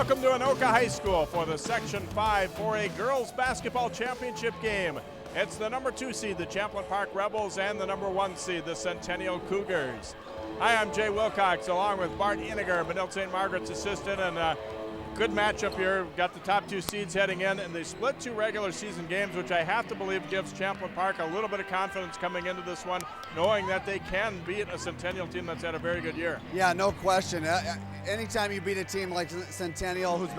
Welcome to Anoka High School for the Section 5 4A Girls Basketball Championship game. It's the number 2 seed, the Champlin Park Rebels, and the number 1 seed, the Centennial Cougars. Hi, I'm Jay Wilcox, along with Bart Eniger, Benilde St. Margaret's assistant, and good matchup here. We've got the top 2 seeds heading in, and they split 2 regular season games, which I have to believe gives Champlin Park a little bit of confidence coming into this one, knowing that they can beat a Centennial team that's had a very good year. Yeah, no question. Anytime you beat a team like Centennial, who's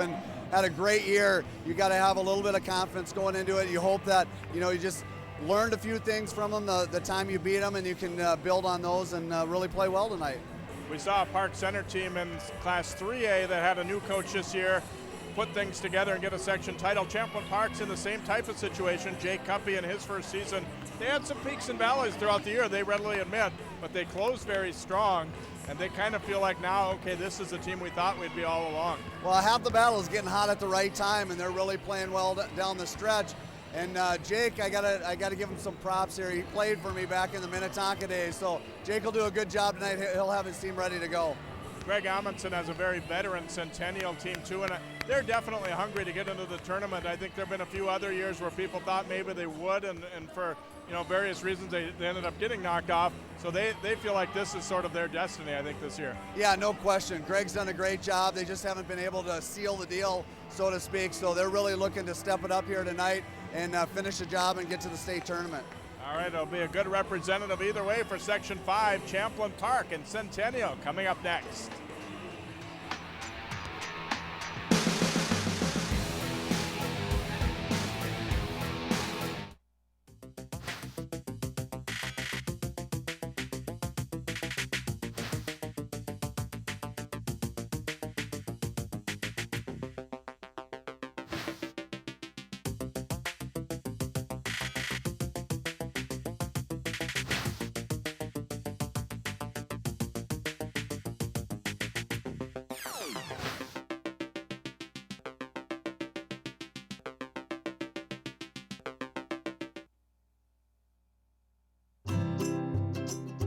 had a great year, you got to have a little bit of confidence going into it. You hope that you just learned a few things from them the time you beat them, and you can build on those and really play well tonight. We saw a Park Center team in Class 3A that had a new coach this year put things together and get a section title. Champlin Park's in the same type of situation. Jake Cuppy in his first season, they had some peaks and valleys throughout the year, they readily admit, but they closed very strong, and they kind of feel like now, okay, this is the team we thought we'd be all along. Well, half the battle is getting hot at the right time, and they're really playing well down the stretch. And Jake, I gotta give him some props here. He played for me back in the Minnetonka days, so Jake will do a good job tonight. He'll have his team ready to go. Greg Amundsen has a very veteran Centennial team too, and they're definitely hungry to get into the tournament. I think there have been a few other years where people thought maybe they would, and for various reasons they ended up getting knocked off. So they feel like this is sort of their destiny, I think, this year. Yeah, no question. Greg's done a great job. They just haven't been able to seal the deal, so to speak. So they're really looking to step it up here tonight and finish the job and get to the state tournament. All right, it'll be a good representative either way for Section 5, Champlin Park and Centennial coming up next.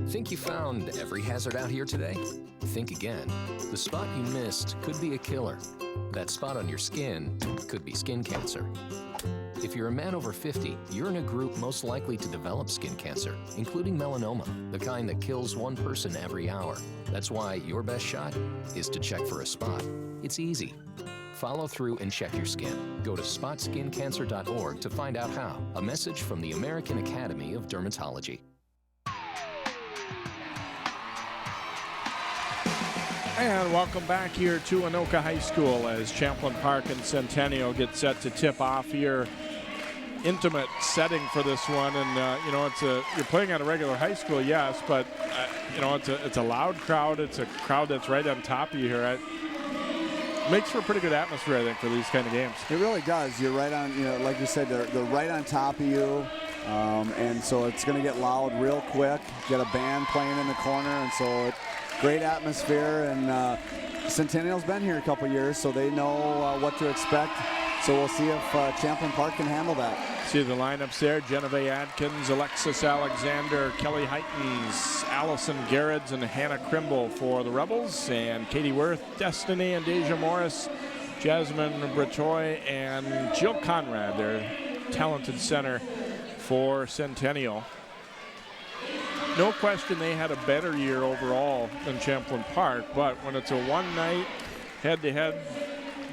Think you found every hazard out here today? Think again. The spot you missed could be a killer. That spot on your skin could be skin cancer. If you're a man over 50, you're in a group most likely to develop skin cancer, including melanoma, the kind that kills 1 person every hour. That's why your best shot is to check for a spot. It's easy. Follow through and check your skin. Go to spotskincancer.org to find out how. A message from the American Academy of Dermatology. And welcome back here to Anoka High School as Champlin Park and Centennial get set to tip off here. Intimate setting for this one, and you're playing at a regular high school, yes, but it's a loud crowd. It's a crowd that's right on top of you here. It makes for a pretty good atmosphere, I think, for these kind of games. It really does. You're right on. Like you said, they're right on top of you, and so it's going to get loud real quick. Get a band playing in the corner, and so great atmosphere. And Centennial's been here a couple years, so they know what to expect. So we'll see if Champlin Park can handle that. See the lineups there: Genevieve Adkins, Alexis Alexander, Kelly Heitens, Allison Garrett's, and Hannah Krimble for the Rebels, and Katie Worth, Destiny and Deja Morris, Jasmine Bretoy, and Jill Conrad, their talented center for Centennial. No question they had a better year overall than Champlin Park, but when it's a one-night head-to-head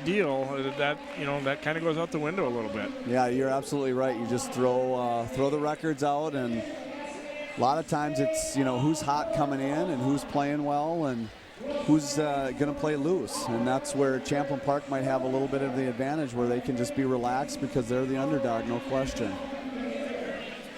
deal, that kind of goes out the window a little bit. Yeah, you're absolutely right. You just throw the records out, and a lot of times it's who's hot coming in and who's playing well and who's going to play loose, and that's where Champlin Park might have a little bit of the advantage, where they can just be relaxed because they're the underdog, no question.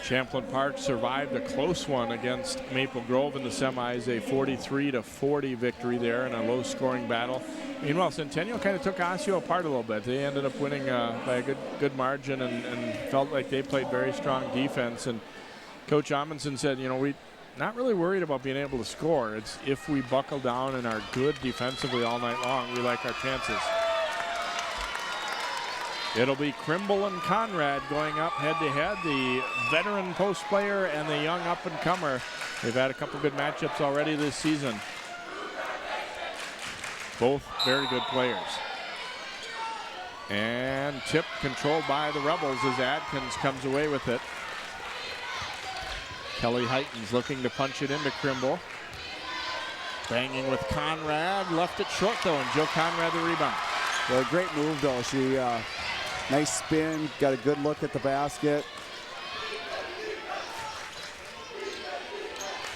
Champlin Park survived a close one against Maple Grove in the semis, a 43-40 victory there in a low-scoring battle. Meanwhile, Centennial kind of took Osseo apart a little bit. They ended up winning by a good margin and felt like they played very strong defense. And Coach Amundsen said, we're not really worried about being able to score. It's if we buckle down and are good defensively all night long, we like our chances. It'll be Krimble and Conrad going up head-to-head, the veteran post player and the young up-and-comer. They've had a couple good matchups already this season. Both very good players. And tip controlled by the Rebels as Adkins comes away with it. Kelly Heitens looking to punch it into Krimble. Banging with Conrad, left it short though, and Jill Conrad the rebound. Well, great move though. She, nice spin, got a good look at the basket.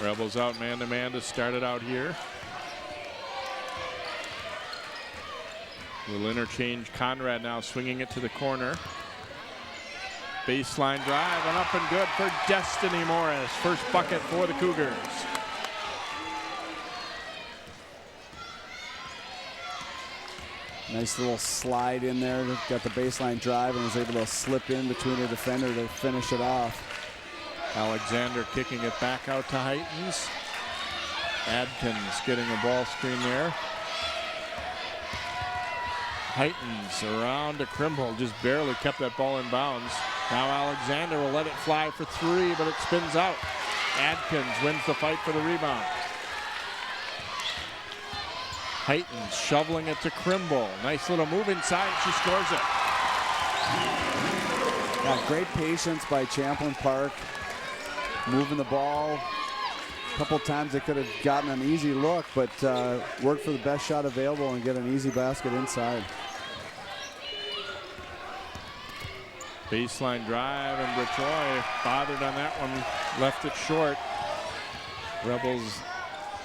Rebels out man-to-man to start it out here. Little interchange. Conrad now swinging it to the corner. Baseline drive and up and good for Destiny Morris. First bucket for the Cougars. Nice little slide in there. Got the baseline drive and was able to slip in between the defender to finish it off. Alexander kicking it back out to Heitens. Adkins getting a ball screen there. Heitens around to Krimble, just barely kept that ball in bounds. Now Alexander will let it fly for three, but it spins out. Adkins wins the fight for the rebound. Heitens shoveling it to Krimble. Nice little move inside, she scores it. Yeah, great patience by Champlin Park. Moving the ball. A couple times they could have gotten an easy look, but worked for the best shot available and get an easy basket inside. Baseline drive, and Bertoy bothered on that one, left it short. Rebels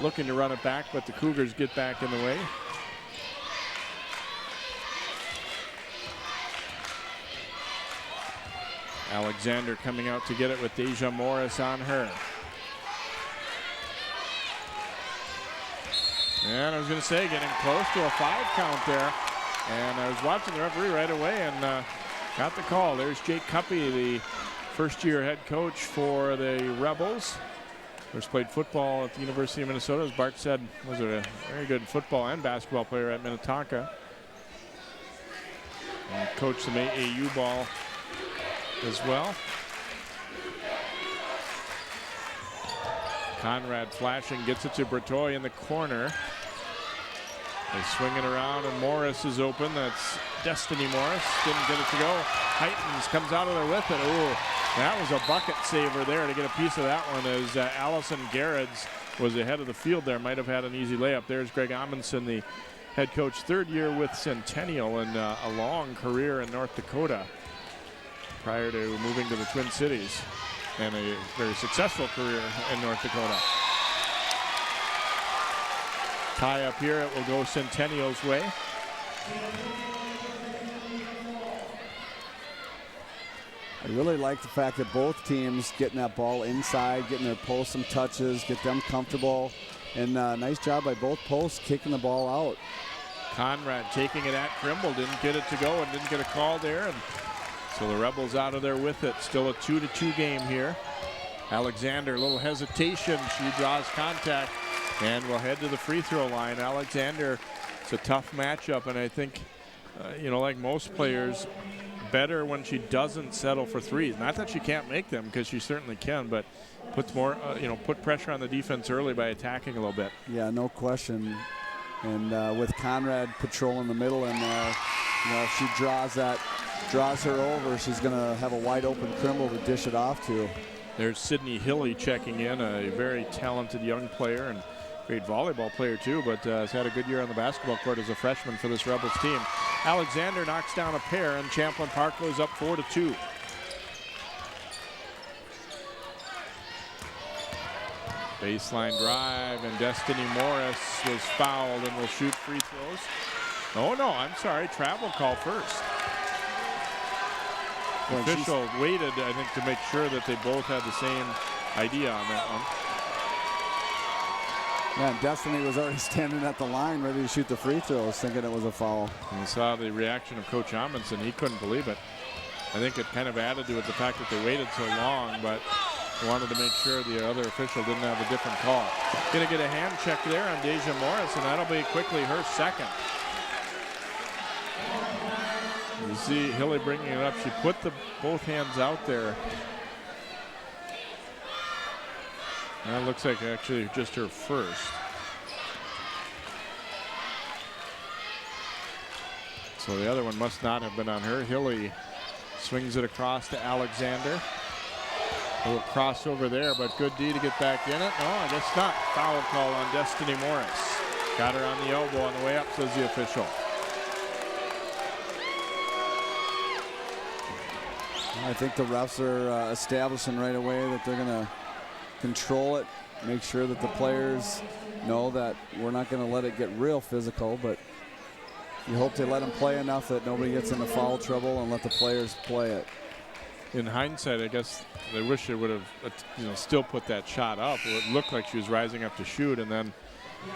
looking to run it back, but the Cougars get back in the way. Alexander coming out to get it with Deja Morris on her. And I was going to say, getting close to a 5 count there. And I was watching the referee right away and got the call. There's Jake Cuppy, the first-year head coach for the Rebels. First played football at the University of Minnesota, as Bart said, was a very good football and basketball player at Minnetonka. And coached some AAU ball as well. Conrad flashing, gets it to Bertoy in the corner. They swing it around and Morris is open. That's Destiny Morris. Didn't get it to go. Heitens comes out of there with it. Ooh, that was a bucket saver there to get a piece of that one as Allison Garrett's was ahead of the field there. Might have had an easy layup. There's Greg Amundsen, the head coach, third year with Centennial and a long career in North Dakota prior to moving to the Twin Cities, and a very successful career in North Dakota. Tie up here, it will go Centennial's way. I really like the fact that both teams getting that ball inside, getting their posts some touches, get them comfortable, and nice job by both posts kicking the ball out. Conrad taking it at Krimble, didn't get it to go and didn't get a call there, and so the Rebels out of there with it. Still a 2-2 game here. Alexander, a little hesitation. She draws contact and will head to the free throw line. Alexander, it's a tough matchup, and I think, you know, like most players, better when she doesn't settle for threes. Not that she can't make them, because she certainly can, but puts more, put pressure on the defense early by attacking a little bit. Yeah, no question. And with Conrad patrolling the middle in there, you know, if she draws her over, she's going to have a wide open Krimble to dish it off to. There's Sydney Hilly checking in, a very talented young player and great volleyball player too, but has had a good year on the basketball court as a freshman for this Rebels team. Alexander knocks down a pair, and Champlin Park goes up 4-2. Baseline drive, and Destiny Morris was fouled and will shoot free throws. Oh no, I'm sorry, travel call first. The official waited, I think, to make sure that they both had the same idea on that one. Yeah, Destiny was already standing at the line ready to shoot the free throws, thinking it was a foul. And you saw the reaction of Coach Amundsen. He couldn't believe it. I think it kind of added to it the fact that they waited so long, but wanted to make sure the other official didn't have a different call. Going to get a hand check there on Deja Morris, and that'll be quickly her second. You see Hilly bringing it up. She put both hands out there. And that looks like actually just her first. So the other one must not have been on her. Hilly swings it across to Alexander. A little crossover there, but good D to get back in it. No, I guess not. Foul call on Destiny Morris. Got her on the elbow on the way up, says the official. I think the refs are establishing right away that they're going to control it, make sure that the players know that we're not going to let it get real physical, but you hope they let them play enough that nobody gets into foul trouble and let the players play it. In hindsight, I guess they wish they would have, still put that shot up. It looked like she was rising up to shoot, and then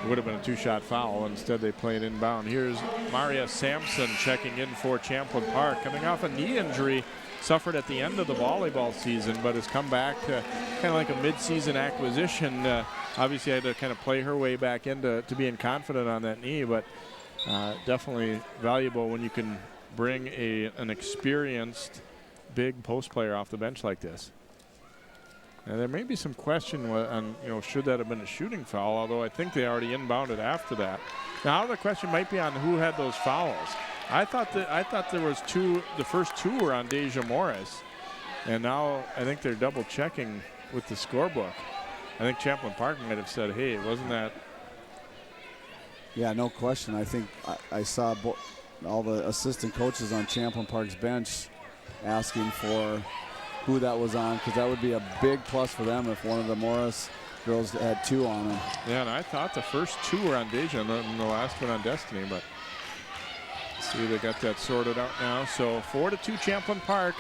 it would have been a two-shot foul. Instead, they play it inbound. Here's Maria Sampson checking in for Champlin Park, coming off a knee injury suffered at the end of the volleyball season, but has come back to kind of like a mid-season acquisition. Obviously, had to kind of play her way back into being confident on that knee, but definitely valuable when you can bring an experienced big post player off the bench like this. And there may be some question on, should that have been a shooting foul, although I think they already inbounded after that. Now the question might be on who had those fouls. I thought there was two. The first two were on Deja Morris, and now I think they're double checking with the scorebook. I think Champlin Park might have said, "Hey, wasn't that?" Yeah, no question. I think I saw all the assistant coaches on Champlin Park's bench asking for who that was on, because that would be a big plus for them if one of the Morris girls had two on them. Yeah, and I thought the first two were on Deja and the last one on Destiny, but see, they got that sorted out now. So 4-2 Champlin Park.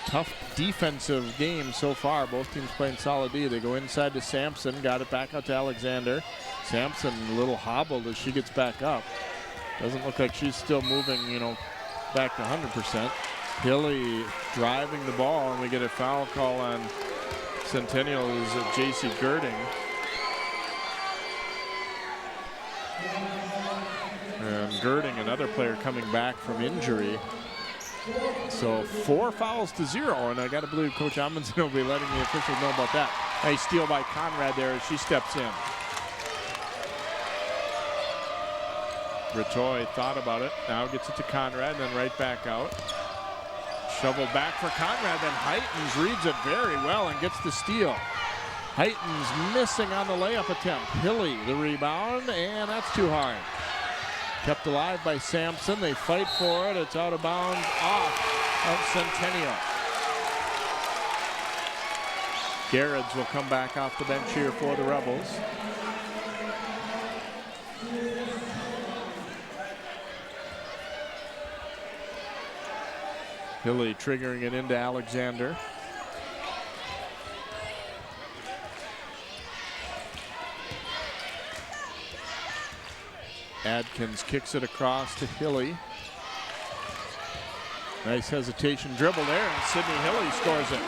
Tough defensive game so far. Both teams playing solid D. They go inside to Sampson, got it back out to Alexander. Sampson a little hobbled as she gets back up. Doesn't look like she's still moving, back to 100%. Hilly driving the ball, and we get a foul call on Centennial's J.C. Girding. And Girding, another player coming back from injury. So 4 fouls to 0, and I got to believe Coach Amundsen will be letting the officials know about that. A steal by Conrad there as she steps in. Ritoy thought about it, now gets it to Conrad, then right back out. Shoveled back for Conrad, then Heitens reads it very well and gets the steal. Heitens missing on the layup attempt. Hilly the rebound, and that's too hard. Kept alive by Sampson. They fight for it. It's out of bounds off of Centennial. Garrett's will come back off the bench here for the Rebels. Hilly triggering it into Alexander. Adkins kicks it across to Hilly. Nice hesitation dribble there, and Sydney Hilly scores it.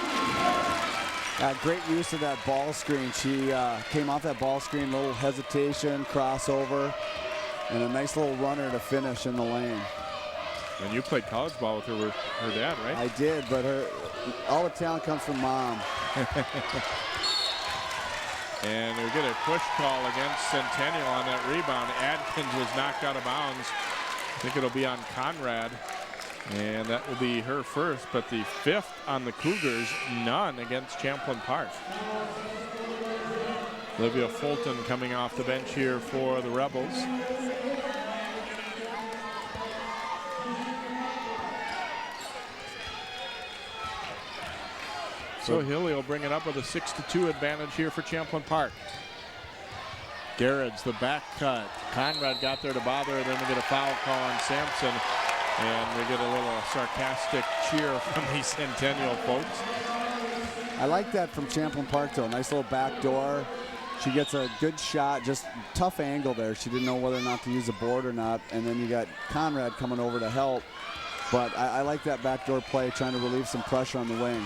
Great use of that ball screen. She came off that ball screen, little hesitation, crossover, and a nice little runner to finish in the lane. And you played college ball with her dad, right? I did, but all the talent comes from mom. And we get a push call against Centennial on that rebound. Adkins was knocked out of bounds. I think it'll be on Conrad. And that will be her first, but the 5th on the Cougars, none against Champlin Park. Olivia Fulton coming off the bench here for the Rebels. So Hilly will bring it up with a 6-2 advantage here for Champlin Park. Garrett's the back cut. Conrad got there to bother, then we get a foul call on Sampson. And we get a little sarcastic cheer from the Centennial folks. I like that from Champlin Park, though. Nice little back door. She gets a good shot, just tough angle there. She didn't know whether or not to use a board or not. And then you got Conrad coming over to help. But I like that backdoor play, trying to relieve some pressure on the wing.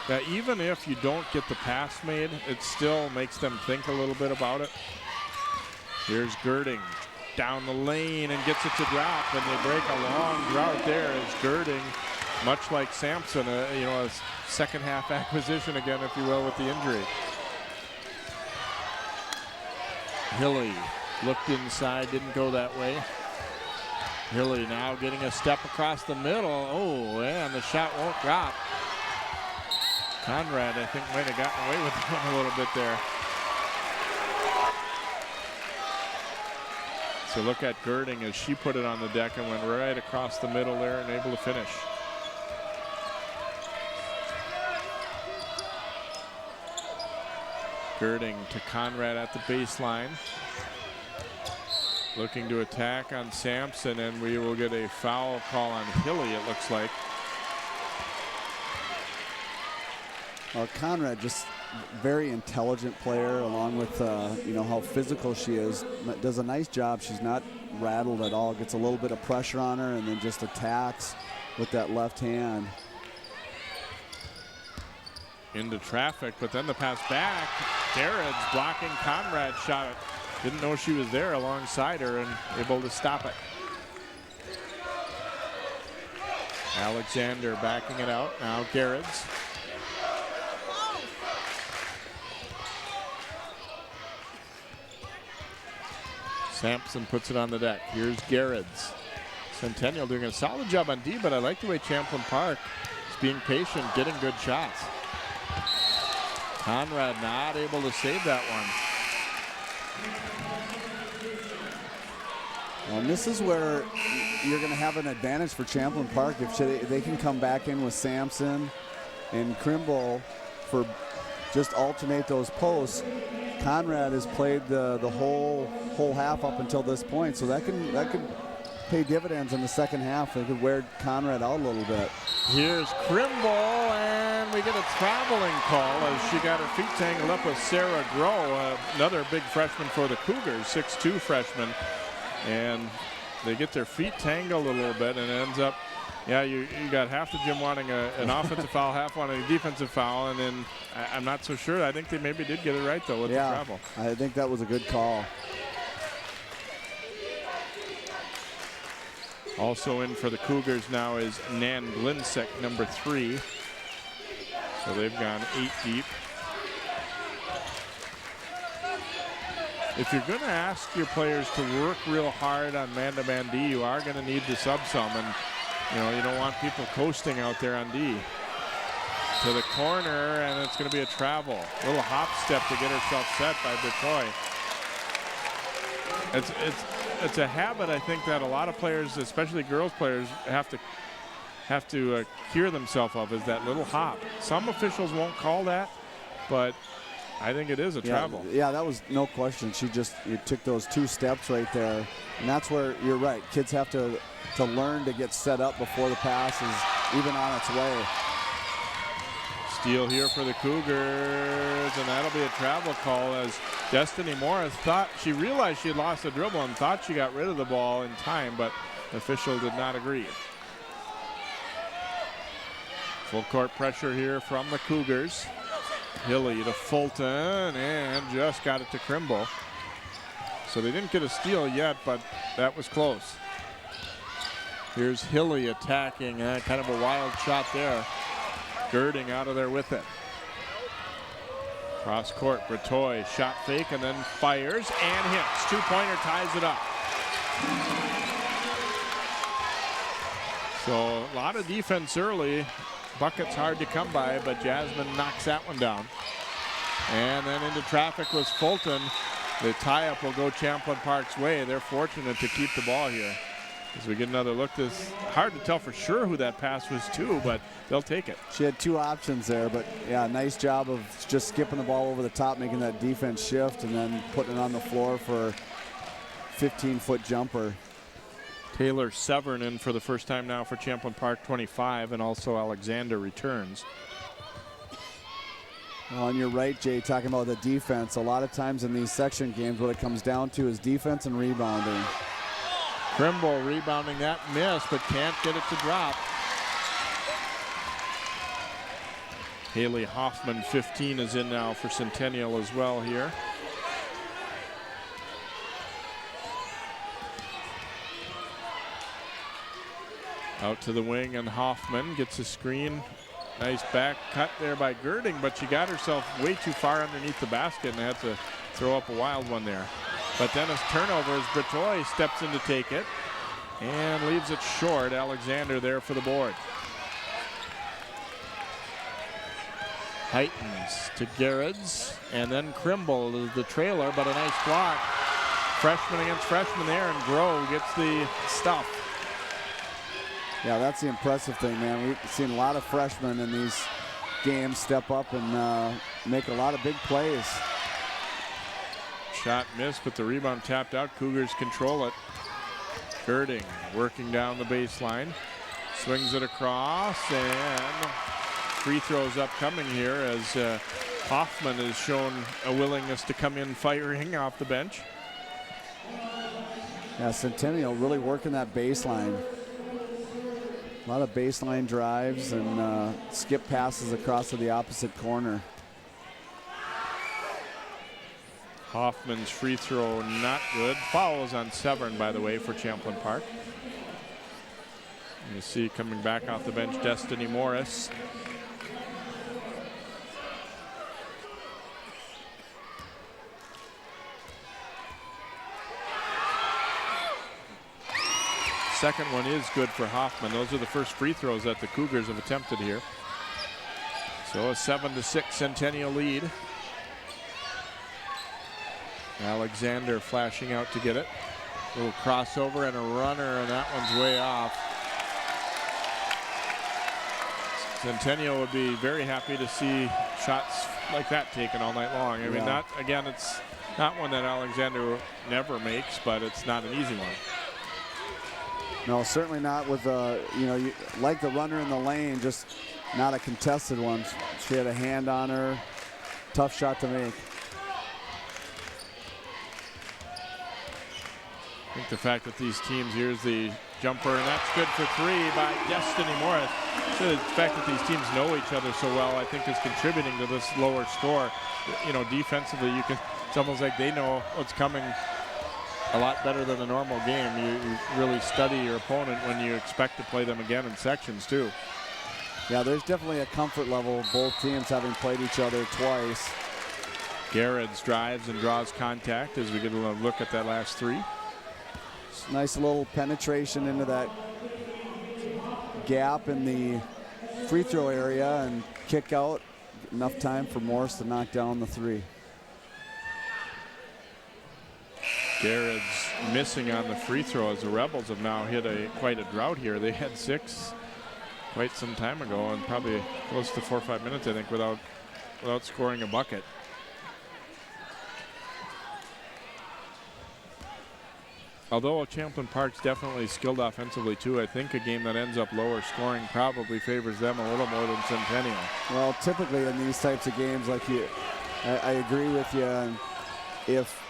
Yeah, even if you don't get the pass made, it still makes them think a little bit about it. Here's Girding down the lane and gets it to drop, and they break a long drought there as Girding, much like Sampson, a second half acquisition again, if you will, with the injury. Hilly looked inside, didn't go that way. Hilly now getting a step across the middle. Oh, and the shot won't drop. Conrad, I think, might have gotten away with one a little bit there. So look at Girding as she put it on the deck and went right across the middle there and able to finish. Girding to Conrad at the baseline. Looking to attack on Sampson, and we will get a foul call on Hilly, it looks like. Conrad, just very intelligent player, along with you know how physical she is. Does a nice job. She's not rattled at all. Gets a little bit of pressure on her, and then just attacks with that left hand. Into traffic, but then the pass back. Garrett's blocking Conrad's shot. Didn't know she was there alongside her and able to stop it. Alexander backing it out. Now Garrett's. Sampson puts it on the deck. Here's Garrett's. Centennial doing a solid job on D, but I like the way Champlin Park is being patient, getting good shots. Conrad not able to save that one. And this is where you're going to have an advantage for Champlin Park if they can come back in with Sampson and Crimble for just alternate those posts. Conrad has played the whole half up until this point, so that could pay dividends in the second half. They could wear Conrad out a little bit. Here's Crimble, and we get a traveling call as she got her feet tangled up with Sarah Groh, another big freshman for the Cougars, 6'2" freshman. And they get their feet tangled a little bit, and it ends up, yeah, you got half the gym wanting an offensive foul, half wanting a defensive foul, and then I'm not so sure. I think they maybe did get it right, though, with the travel. I think that was a good call. Also in for the Cougars now is Nan Glinsek, number 3. So they've gone 8 deep. If you're going to ask your players to work real hard on man-to-man D, you are going to need to sub some, and you don't want people coasting out there on D. To the corner, and it's going to be a travel. Little hop step to get herself set by Bertoy. It's a habit, I think, that a lot of players, especially girls players, have to cure themselves of, is that little hop. Some officials won't call that, but I think it is a travel. Yeah, that was no question. You took those 2 steps right there, and that's where you're right. Kids have to learn to get set up before the pass is even on its way. Steal here for the Cougars, and that'll be a travel call as Destiny Morris she realized she had lost the dribble and thought she got rid of the ball in time, but the official did not agree. Full court pressure here from the Cougars. Hilly to Fulton, and just got it to Crimble. So they didn't get a steal yet, but that was close. Here's Hilly attacking, kind of a wild shot there. Girding out of there with it. Cross court, Bertoy, shot fake and then fires and hits. 2-pointer ties it up. So a lot of defense early. Buckets hard to come by, but Jasmine knocks that one down. And then into traffic was Fulton. The tie-up will go Champlin Park's way. They're fortunate to keep the ball here. As we get another look, this hard to tell for sure who that pass was to, but they'll take it. She had 2 options there, but yeah, nice job of just skipping the ball over the top, making that defense shift, and then putting it on the floor for 15-foot jumper. Taylor Severn in for the first time now for Champlin Park, 25, and also Alexander returns. Well, and you're right, Jay, talking about the defense. A lot of times in these section games, what it comes down to is defense and rebounding. Crimble rebounding that miss, but can't get it to drop. Haley Hoffman, 15, is in now for Centennial as well here. Out to the wing, and Hoffman gets a screen. Nice back cut there by Girding, but she got herself way too far underneath the basket and had to throw up a wild one there. But then a turnover as Bertoy steps in to take it. and leaves it short. Alexander there for the board. Heightens to Garrett's, and then Krimble is the trailer, but a nice block. Freshman against freshman there, and Grove gets the stuff. Yeah, that's the impressive thing, man. We've seen a lot of freshmen in these games step up and make a lot of big plays. Shot missed, but the rebound tapped out. Cougars control it. Girding working down the baseline. Swings it across, and free throws upcoming here as Hoffman has shown a willingness to come in firing off the bench. Yeah, Centennial really working that baseline. A lot of baseline drives and skip passes across to the opposite corner. Hoffman's free throw not good. Fouls on Severn, by the way, for Champlin Park. You see coming back off the bench, Destiny Morris. Second one is good for Hoffman. Those are the first free throws that the Cougars have attempted here. So a 7-6 Centennial lead. Alexander flashing out to get it. Little crossover and a runner, and that one's way off. Centennial would be very happy to see shots like that taken all night long. I mean, it's not one that Alexander never makes, but it's not an easy one. No, certainly not with you like the runner in the lane, just not a contested one. She had a hand on her. Tough shot to make. I think the fact that these teams, here's the jumper, and that's good for three by Destiny Morris. So the fact that these teams know each other so well, I think, is contributing to this lower score. You know, defensively, it's almost like they know what's coming a lot better than a normal game. You really study your opponent when you expect to play them again in sections too. Yeah, there's definitely a comfort level of both teams having played each other twice. Garrett's drives and draws contact as we get a look at that last three. Nice little penetration into that gap in the free throw area and kick out. Enough time for Morris to knock down the three. Garrett's missing on the free throw as the Rebels have now hit quite a drought here. They had 6 quite some time ago, and probably close to 4 or 5 minutes, I think, without scoring a bucket. Although Champlin Park's definitely skilled offensively too, I think a game that ends up lower scoring probably favors them a little more than Centennial. Well, typically in these types of games, I agree with you. And if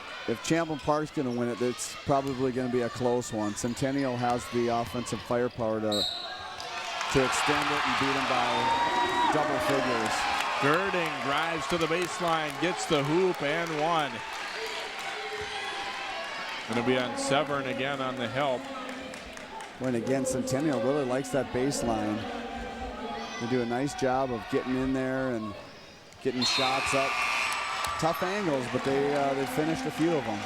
Champlin Park's going to win it, it's probably going to be a close one. Centennial has the offensive firepower to extend it and beat them by double figures. Girding drives to the baseline, gets the hoop and one. Going to be on Severn again on the help. When again, Centennial really likes that baseline. They do a nice job of getting in there and getting shots up. Tough angles, but they finished a few of them.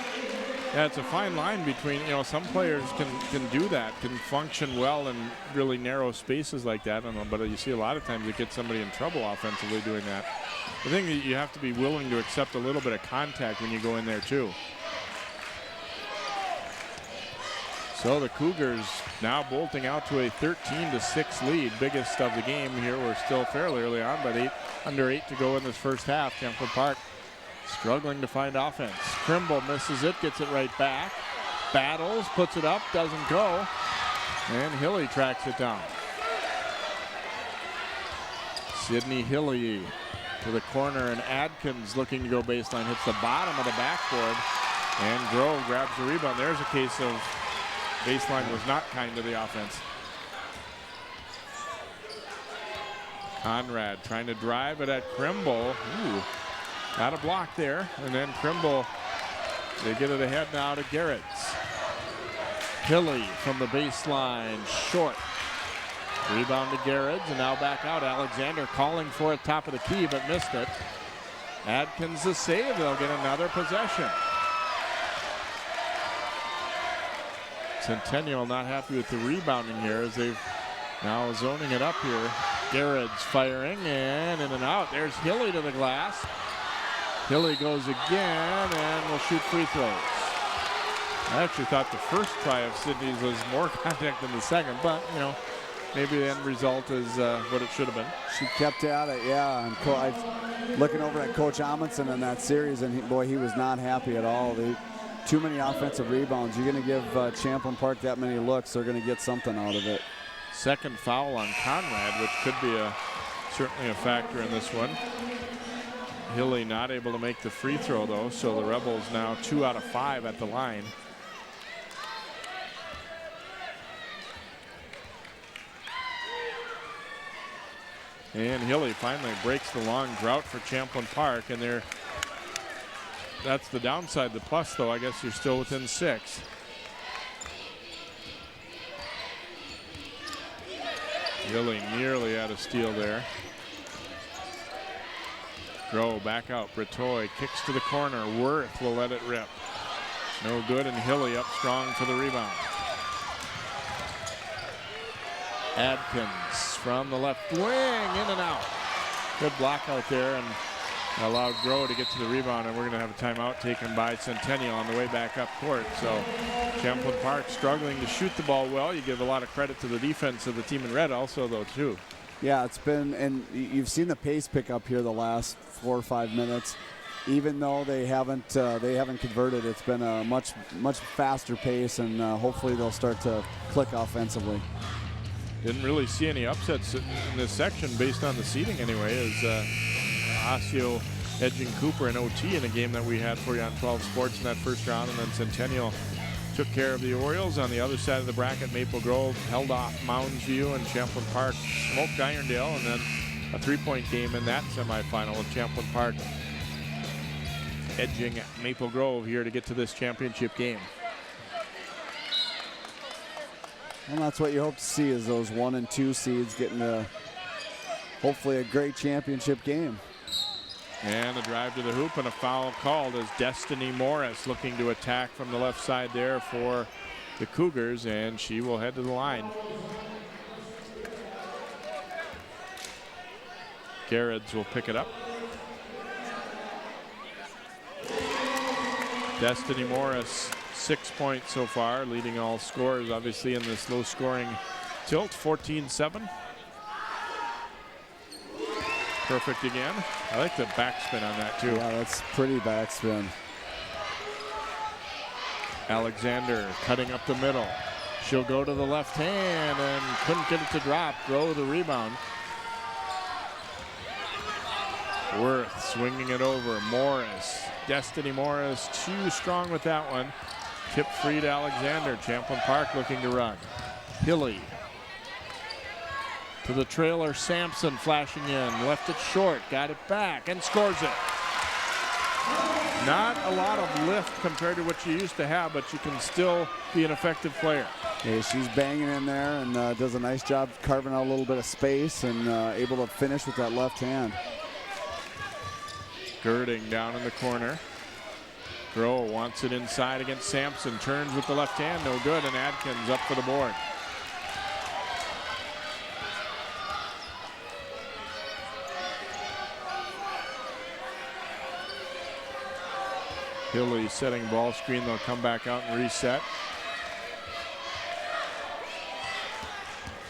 Yeah, it's a fine line between, some players can do that, can function well in really narrow spaces like that. I don't know, but you see a lot of times it gets somebody in trouble offensively doing that. I think that you have to be willing to accept a little bit of contact when you go in there too. So the Cougars now bolting out to a 13-6 lead, biggest of the game here. We're still fairly early on, but under 8 to go in this first half. Champlin Park struggling to find offense. Krimble misses it, gets it right back. Battles, puts it up, doesn't go. And Hilly tracks it down. Sydney Hilly to the corner, and Adkins looking to go baseline, hits the bottom of the backboard. And Grove grabs the rebound. There's a case of baseline was not kind to the offense. Conrad trying to drive it at Krimble. Ooh, got a block there. And then Krimble, they get it ahead now to Garrett's. Hilly from the baseline, short. Rebound to Garrett's, and now back out. Alexander calling for it top of the key, but missed it. Adkins the save. They'll get another possession. Centennial not happy with the rebounding here as they've now zoning it up here. Garrett's firing and in and out. There's Hilly to the glass. Hilly goes again and will shoot free throws. I actually thought the first try of Sydney's was more contact than the second, but you know, maybe the end result is what it should have been. She kept at it, yeah. And I'm looking over at Coach Amundsen in that series, and boy, he was not happy at all. Too many offensive rebounds. You're going to give Champlin Park that many looks, they're going to get something out of it. Second foul on Conrad, which could be certainly a factor in this one. Hilly not able to make the free throw though, so the Rebels now 2 out of 5 at the line. And Hilly finally breaks the long drought for Champlin Park, and that's the downside. The plus though, I guess you're still within 6. Hilly nearly out of steal there. Grow back out. Britoy kicks to the corner. Worth will let it rip. No good, and Hilly up strong for the rebound. Adkins from the left wing, in and out. Good block out there and allowed Grow to get to the rebound, and we're going to have a timeout taken by Centennial on the way back up court. So Champlin Park struggling to shoot the ball well. You give a lot of credit to the defense of the team in red also though too. Yeah, it's been, and you've seen the pace pick up here the last 4 or 5 minutes. Even though they haven't converted, it's been a much faster pace, and hopefully they'll start to click offensively. Didn't really see any upsets in this section based on the seeding anyway, as Osseo edging Cooper in OT in a game that we had for you on 12 Sports in that first round, and then Centennial took care of the Orioles. On the other side of the bracket, Maple Grove held off Mounds View, and Champlin Park smoked Irondale, and then a 3-point game in that semifinal with Champlin Park edging Maple Grove here to get to this championship game. And that's what you hope to see, is those 1 and 2 seeds getting hopefully a great championship game. And a drive to the hoop and a foul called as Destiny Morris looking to attack from the left side there for the Cougars, and she will head to the line. Garrett's will pick it up. Destiny Morris, 6 points so far, leading all scorers obviously in this low scoring tilt, 14-7. Perfect again. I like the backspin on that too. Yeah, that's pretty backspin. Alexander cutting up the middle. She'll go to the left hand and couldn't get it to drop. Grow the rebound. Worth swinging it over. Morris. Destiny Morris too strong with that one. Tip free to Alexander. Champlin Park looking to run. Hilly. To the trailer, Sampson flashing in, left it short, got it back, and scores it. Not a lot of lift compared to what you used to have, but you can still be an effective player. Yeah, she's banging in there and does a nice job carving out a little bit of space and able to finish with that left hand. Girding down in the corner. Groh wants it inside against Sampson, turns with the left hand, no good, and Adkins up for the board. Hilly setting ball screen. They'll come back out and reset.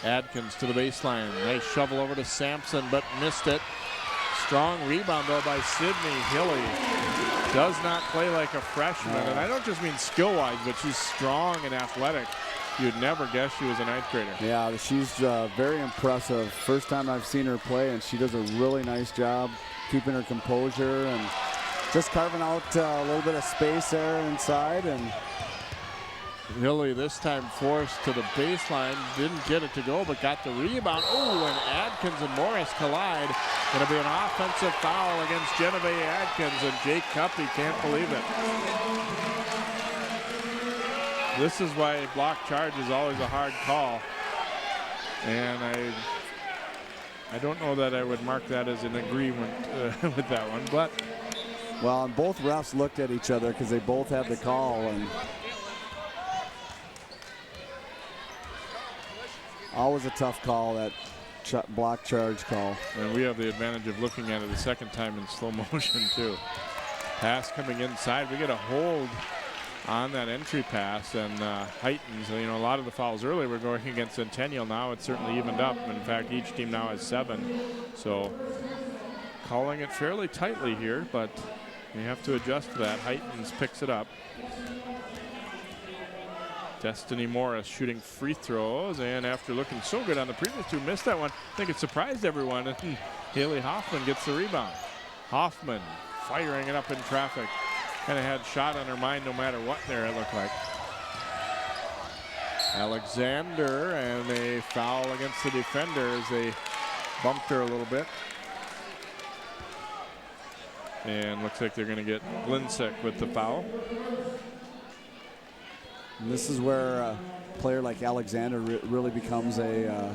Adkins to the baseline. Nice shovel over to Sampson, but missed it. Strong rebound, though, by Sydney. Hilly does not play like a freshman. And I don't just mean skill-wise, but she's strong and athletic. You'd never guess she was a ninth grader. Yeah, she's very impressive. First time I've seen her play, and she does a really nice job keeping her composure and just carving out a little bit of space there inside. And Hilly this time forced to the baseline, didn't get it to go, but got the rebound. Oh, and Adkins and Morris collide. Going to be an offensive foul against Genevieve Adkins, and Jake Cuppy can't believe it. This is why a block charge is always a hard call. And I don't know that I would mark that as an agreement with that one, but. Well, and both refs looked at each other because they both had the call. And Always a tough call, that block charge call. And we have the advantage of looking at it a second time in slow motion too. Pass coming inside. We get a hold on that entry pass and heightens. You know, a lot of the fouls earlier were going against Centennial. Now it's certainly evened up. In fact, each team now has 7. So calling it fairly tightly here, but you have to adjust to that. Heightens picks it up. Destiny Morris shooting free throws, and after looking so good on the previous 2, missed that one. I think it surprised everyone, and Haley Hoffman gets the rebound. Hoffman firing it up in traffic. Kind of had shot on her mind no matter what there, it looked like. Alexander, and a foul against the defender as they bumped her a little bit. And looks like they're going to get Glinsick with the foul. And this is where a player like Alexander really becomes a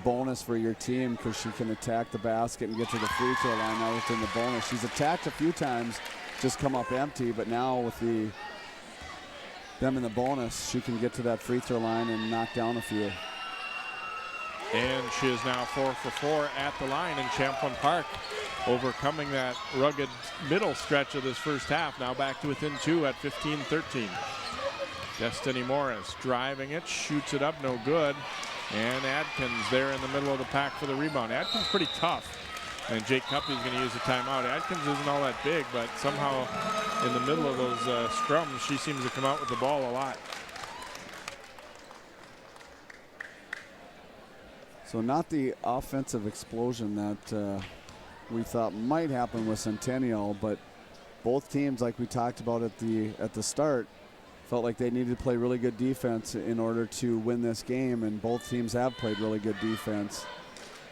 bonus for your team, because she can attack the basket and get to the free throw line now within the bonus. She's attacked a few times, just come up empty, but now with them in the bonus, she can get to that free throw line and knock down a few. And she is now 4 for 4 at the line in Champlin Park, overcoming that rugged middle stretch of this first half. Now back to within 2 at 15-13. Destiny Morris driving it, shoots it up, no good. And Adkins there in the middle of the pack for the rebound. Adkins pretty tough. And Jake Cuppy's going to use a timeout. Adkins isn't all that big, but somehow in the middle of those scrums, she seems to come out with the ball a lot. So not the offensive explosion that we thought might happen with Centennial, but both teams, like we talked about at the start, felt like they needed to play really good defense in order to win this game, and both teams have played really good defense,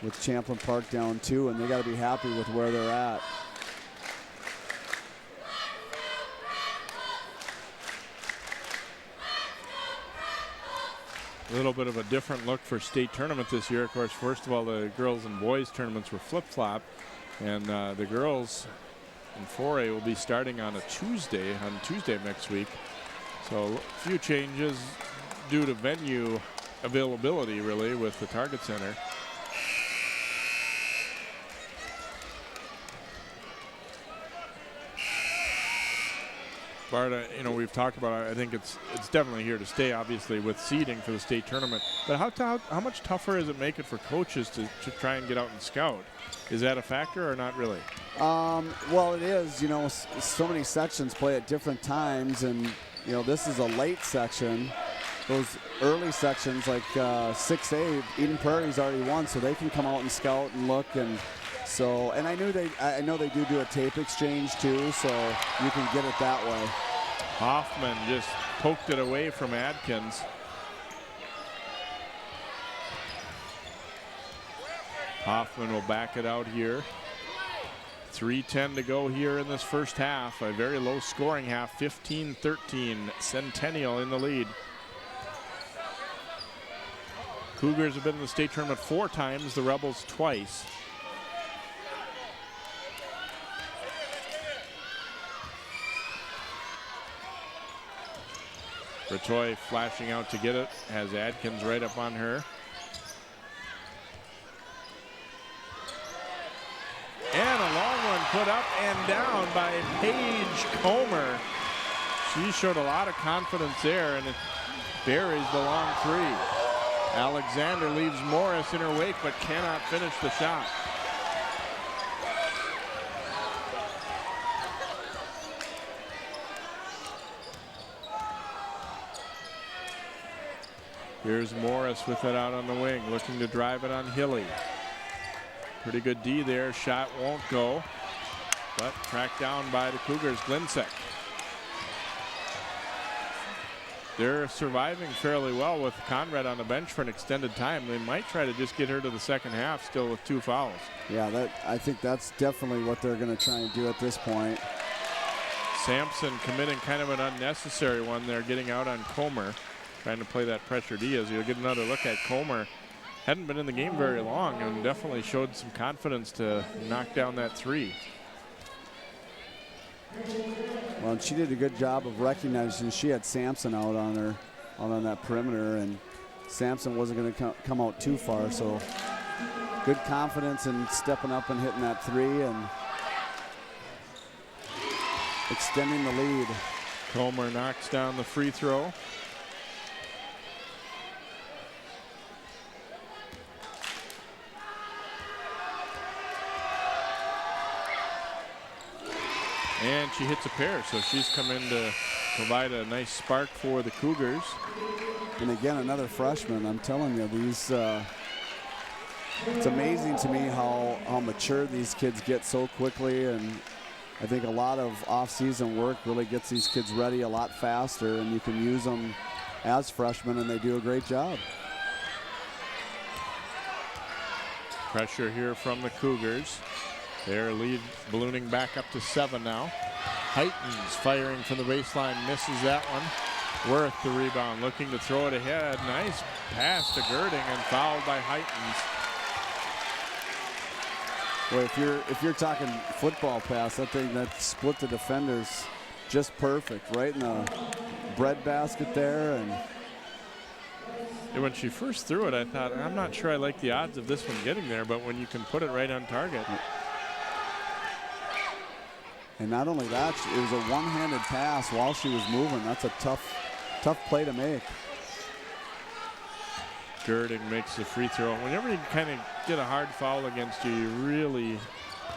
with Champlin Park down 2, and they got to be happy with where they're at. A little bit of a different look for state tournament this year. Of course, first of all, the girls and boys tournaments were flip-flop, and the girls in 4A will be starting on Tuesday of next week. So a few changes due to venue availability, really, with the Target Center. Barta, you know, we've talked about it. I think it's definitely here to stay, obviously, with seeding for the state tournament. But how much tougher does it make it for coaches to try and get out and scout? Is that a factor or not really? Well, it is. You know, so many sections play at different times, and you know, this is a late section. Those early sections like 6A, Eden Prairie's already won, so they can come out and scout and look. And so, and I know they do a tape exchange too, so you can get it that way. Hoffman just poked it away from Adkins. Hoffman will back it out here. 3:10 to go here in this first half. A very low scoring half, 15-13. Centennial in the lead. Cougars have been in the state tournament 4 times, the Rebels twice. Ratoy flashing out to get it, has Adkins right up on her. And a long one put up and down by Paige Comer. She showed a lot of confidence there, and it buries the long 3. Alexander leaves Morris in her wake, but cannot finish the shot. Here's Morris with it out on the wing, looking to drive it on Hilly. Pretty good D there, shot won't go, but tracked down by the Cougars. Glinsick. They're surviving fairly well with Conrad on the bench for an extended time. They might try to just get her to the second half still with 2 fouls. Yeah, I think that's definitely what they're going to try and do at this point. Sampson committing kind of an unnecessary one there, getting out on Comer, trying to play that pressure D. As you'll get another look at Comer. Hadn't been in the game very long and definitely showed some confidence to knock down that 3. Well, she did a good job of recognizing she had Sampson out on her, out on that perimeter, and Sampson wasn't going to come out too far. So good confidence in stepping up and hitting that three and extending the lead. Comer knocks down the free throw. And she hits a pair, so she's come in to provide a nice spark for the Cougars. And again, another freshman. I'm telling you, these it's amazing to me how mature these kids get so quickly, and I think a lot of off-season work really gets these kids ready a lot faster, and you can use them as freshmen, and they do a great job. Pressure here from the Cougars. Their lead ballooning back up to 7 now. Heightens firing from the baseline, misses that one. Worth the rebound, looking to throw it ahead. Nice pass to Girding and fouled by Heightens. Well, if you're talking football pass, that thing that split the defenders just perfect, right in the breadbasket there. And when she first threw it, I thought, I'm not sure I like the odds of this one getting there, but when you can put it right on target. And not only that, it was a one-handed pass while she was moving. That's a tough play to make. Girding makes the free throw. Whenever you kind of get a hard foul against you, you really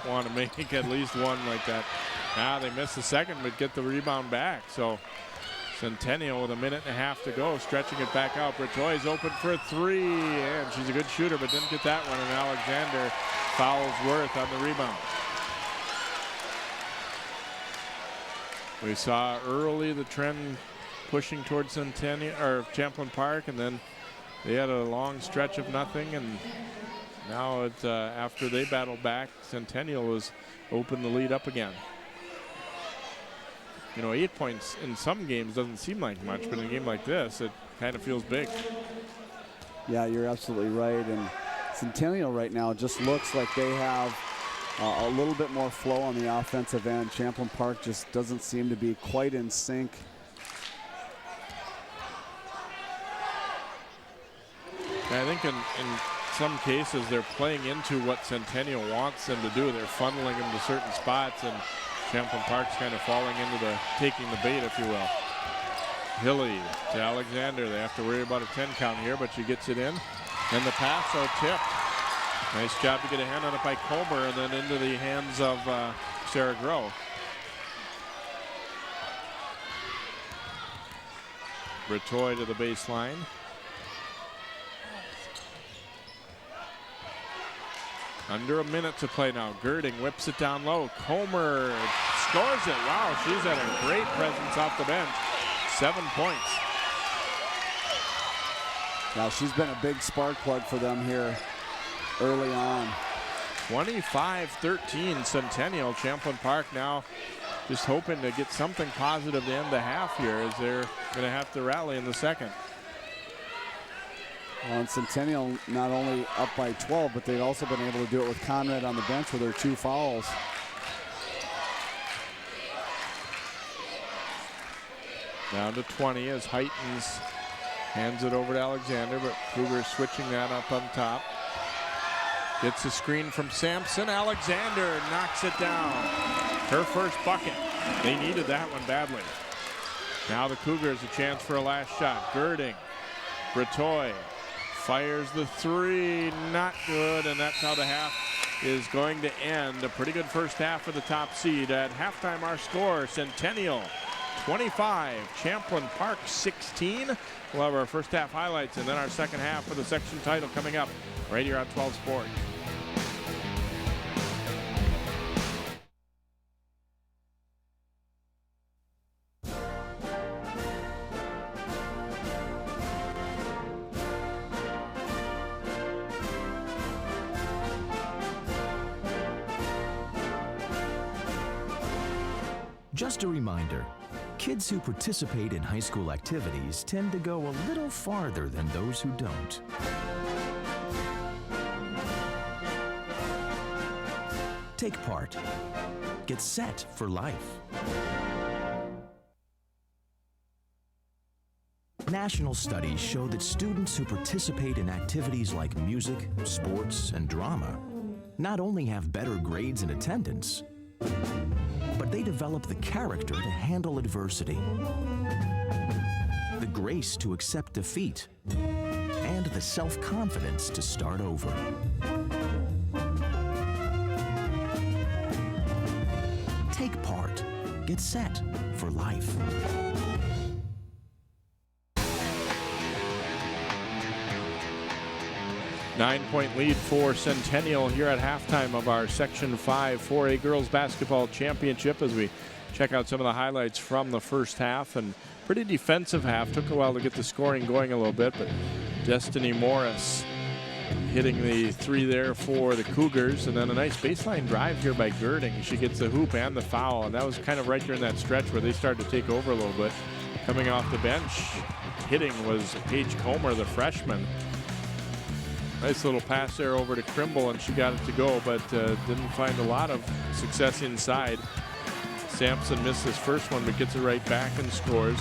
want to make at least one like that. Now they miss the second, but get the rebound back. So Centennial with a minute and a half to go, stretching it back out. Bertoy's open for a three, and she's a good shooter, but didn't get that one. And Alexander fouls Worth on the rebound. We saw early the trend pushing towards Centennial or Champlin Park, and then they had a long stretch of nothing, and now it's after they battled back, Centennial has opened the lead up again. You know, 8 points in some games doesn't seem like much, but in a game like this, it kind of feels big. Yeah, you're absolutely right. And Centennial right now just looks like they have a little bit more flow on the offensive end. Champlin Park just doesn't seem to be quite in sync. I think in some cases they're playing into what Centennial wants them to do. They're funneling them to certain spots, and Champlin Park's kind of falling into taking the bait, if you will. Hilly to Alexander. They have to worry about a 10 count here, but she gets it in. And the pass are tipped. Nice job to get a hand on it by Comer, and then into the hands of Sarah Groh. Bertoy to the baseline. Under a minute to play now. Girding whips it down low. Comer scores it. Wow, she's had a great presence off the bench. 7 points. Now she's been a big spark plug for them here early on. 25-13 Centennial. Champlin Park now just hoping to get something positive to end the half here, as they're going to have to rally in the second. Well, and Centennial not only up by 12, but they've also been able to do it with Conrad on the bench with their 2 fouls. Down to 20 as Heightens hands it over to Alexander, but Kruger switching that up on top. Gets a screen from Sampson. Alexander knocks it down. Her first bucket. They needed that one badly. Now the Cougars a chance for a last shot. Girding. Bertoy fires the three. Not good, and that's how the half is going to end. A pretty good first half for the top seed. At halftime, our score, Centennial 25, Champlin Park 16. We'll have our first half highlights and then our second half for the section title coming up right here on 12 Sport. Just a reminder, kids who participate in high school activities tend to go a little farther than those who don't. Take part. Get set for life. National studies show that students who participate in activities like music, sports, and drama not only have better grades and attendance, but they develop the character to handle adversity, the grace to accept defeat, and the self-confidence to start over. Take part. Get set for life. 9-point lead for Centennial here at halftime of our Section 5 4A Girls Basketball Championship as we check out some of the highlights from the first half. And pretty defensive half. Took a while to get the scoring going a little bit, but Destiny Morris hitting the three there for the Cougars. And then a nice baseline drive here by Girding. She gets the hoop and the foul, and that was kind of right during that stretch where they started to take over a little bit. Coming off the bench, hitting was Paige Comer, the freshman. Nice little pass there over to Krimble, and she got it to go, but didn't find a lot of success inside. Sampson missed his first one, but gets it right back and scores.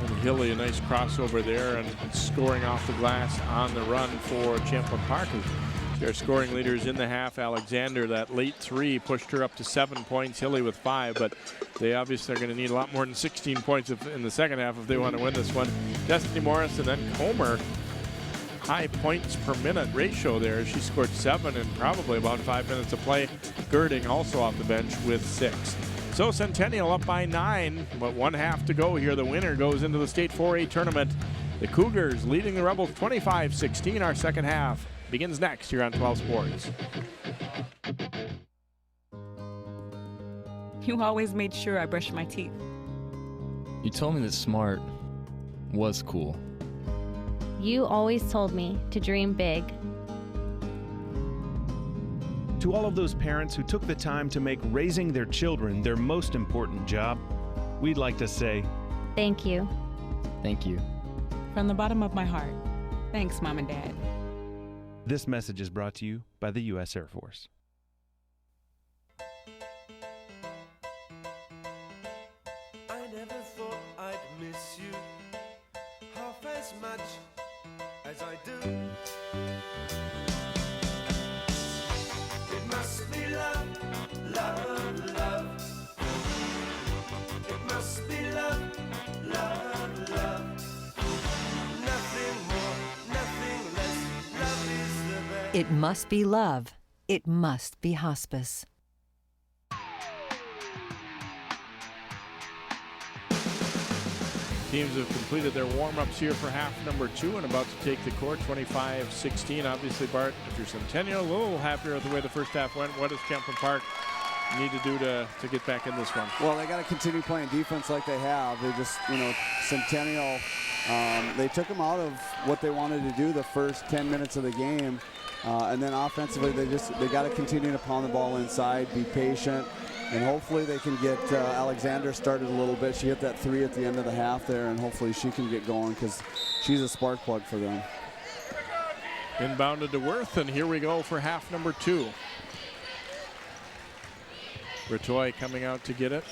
And Hilly, a nice crossover there, and scoring off the glass on the run for Champlin Park. Their scoring leaders in the half. Alexander, that late three pushed her up to 7 points. Hilly with 5, but they obviously are going to need a lot more than 16 points in the second half if they want to win this one. Destiny Morris and then Comer. High points per minute ratio there. She scored 7 in probably about 5 minutes of play. Girding also off the bench with 6. So Centennial up by 9, but 1 half to go here. The winner goes into the state 4A tournament. The Cougars leading the Rebels 25-16. Our second half begins next here on 12 Sports. You always made sure I brushed my teeth. You told me that smart was cool. You always told me to dream big. To all of those parents who took the time to make raising their children their most important job, we'd like to say, thank you. Thank you. From the bottom of my heart, thanks, Mom and Dad. This message is brought to you by the U.S. Air Force. I never thought I'd miss you half as much as I do. It must be love, love, love. It must be love, love, love. Nothing more, nothing less. Love is the best. It must be love. It must be hospice. Teams have completed their warm-ups here for half number 2 and about to take the court 25-16. Obviously, Bart, if you're Centennial, a little happier with the way the first half went. What does Champlin Park need to do to get back in this one? Well, they got to continue playing defense like they have. They just, Centennial, they took them out of what they wanted to do the first 10 minutes of the game. And then offensively, they got to continue to pound the ball inside, be patient. And hopefully they can get Alexander started a little bit. She hit that 3 at the end of the half there, and hopefully she can get going because she's a spark plug for them. Inbounded to Worth, and here we go for half number 2. Bertoy coming out to get it.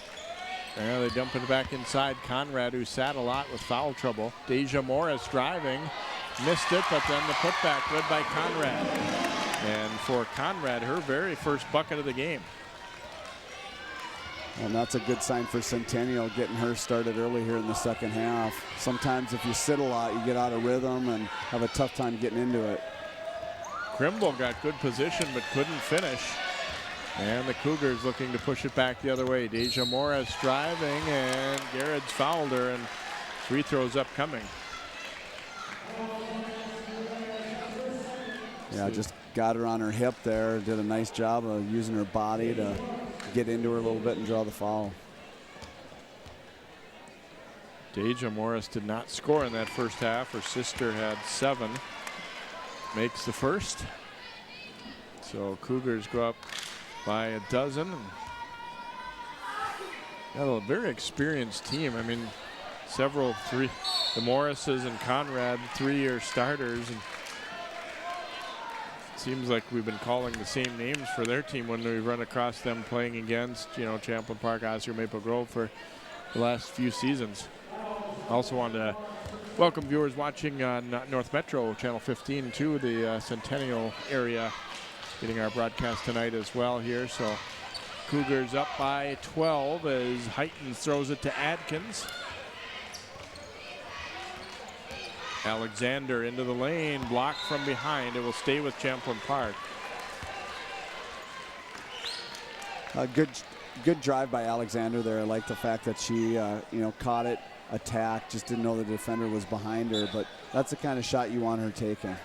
And they dump it back inside. Conrad, who sat a lot with foul trouble. Deja Morris driving. Missed it, but then the putback led by Conrad. And for Conrad, her very first bucket of the game. And that's a good sign for Centennial, getting her started early here in the second half. Sometimes if you sit a lot, you get out of rhythm and have a tough time getting into it. Krimble got good position but couldn't finish. And the Cougars looking to push it back the other way. Deja Morris driving, and Garrett's fouled her, and free throws upcoming. Yeah, just got her on her hip there. Did a nice job of using her body to get into her a little bit and draw the foul. Deja Morris did not score in that first half. Her sister had 7. Makes the first. So Cougars go up by a dozen. Got a very experienced team. I mean, the Morrises and Conrad, 3-year starters. And seems like we've been calling the same names for their team when we run across them playing against, Champlin Park, Osseo, Maple Grove for the last few seasons. Also want to welcome viewers watching on North Metro, Channel 15, to the Centennial area, getting our broadcast tonight as well here. So Cougars up by 12 as Heitens throws it to Adkins. Alexander into the lane, blocked from behind. It will stay with Champlin Park. Good drive by Alexander there. I like the fact that she caught it, attacked, just didn't know the defender was behind her, but that's the kind of shot you want her taking.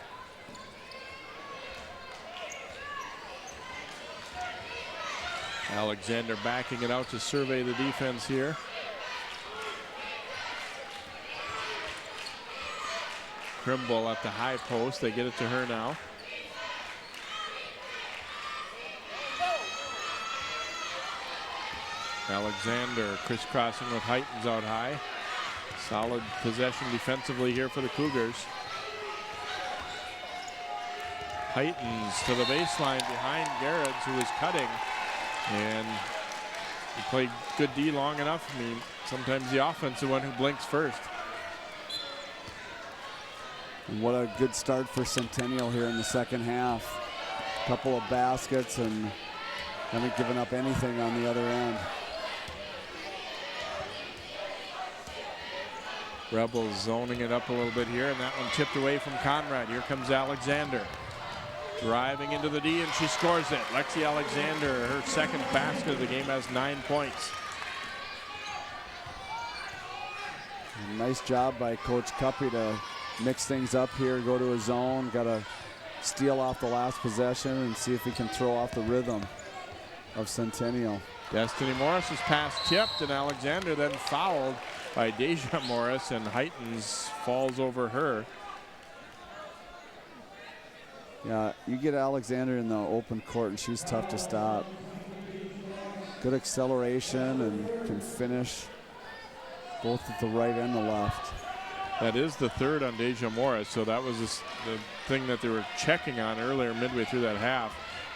Alexander backing it out to survey the defense here. Crimble at the high post. They get it to her now. Alexander crisscrossing with Heitens out high. Solid possession defensively here for the Cougars. Heitens to the baseline behind Garrett's, who is cutting. And he played good D long enough. I mean, sometimes the offense is the one who blinks first. What a good start for Centennial here in the second half. Couple of baskets and haven't given up anything on the other end. Rebels zoning it up a little bit here, and that one tipped away from Conrad. Here comes Alexander. Driving into the D, and she scores it. Lexi Alexander, her second basket of the game, has 9 points. Nice job by Coach Cuppy to mix things up here, go to a zone, got to steal off the last possession and see if he can throw off the rhythm of Centennial. Destiny Morris's pass tipped, and Alexander then fouled by Deja Morris, and Heitens falls over her. Yeah, you get Alexander in the open court and she's tough to stop. Good acceleration and can finish both at the right and the left. That is the third on Deja Morris, so that was the thing that they were checking on earlier midway through that half.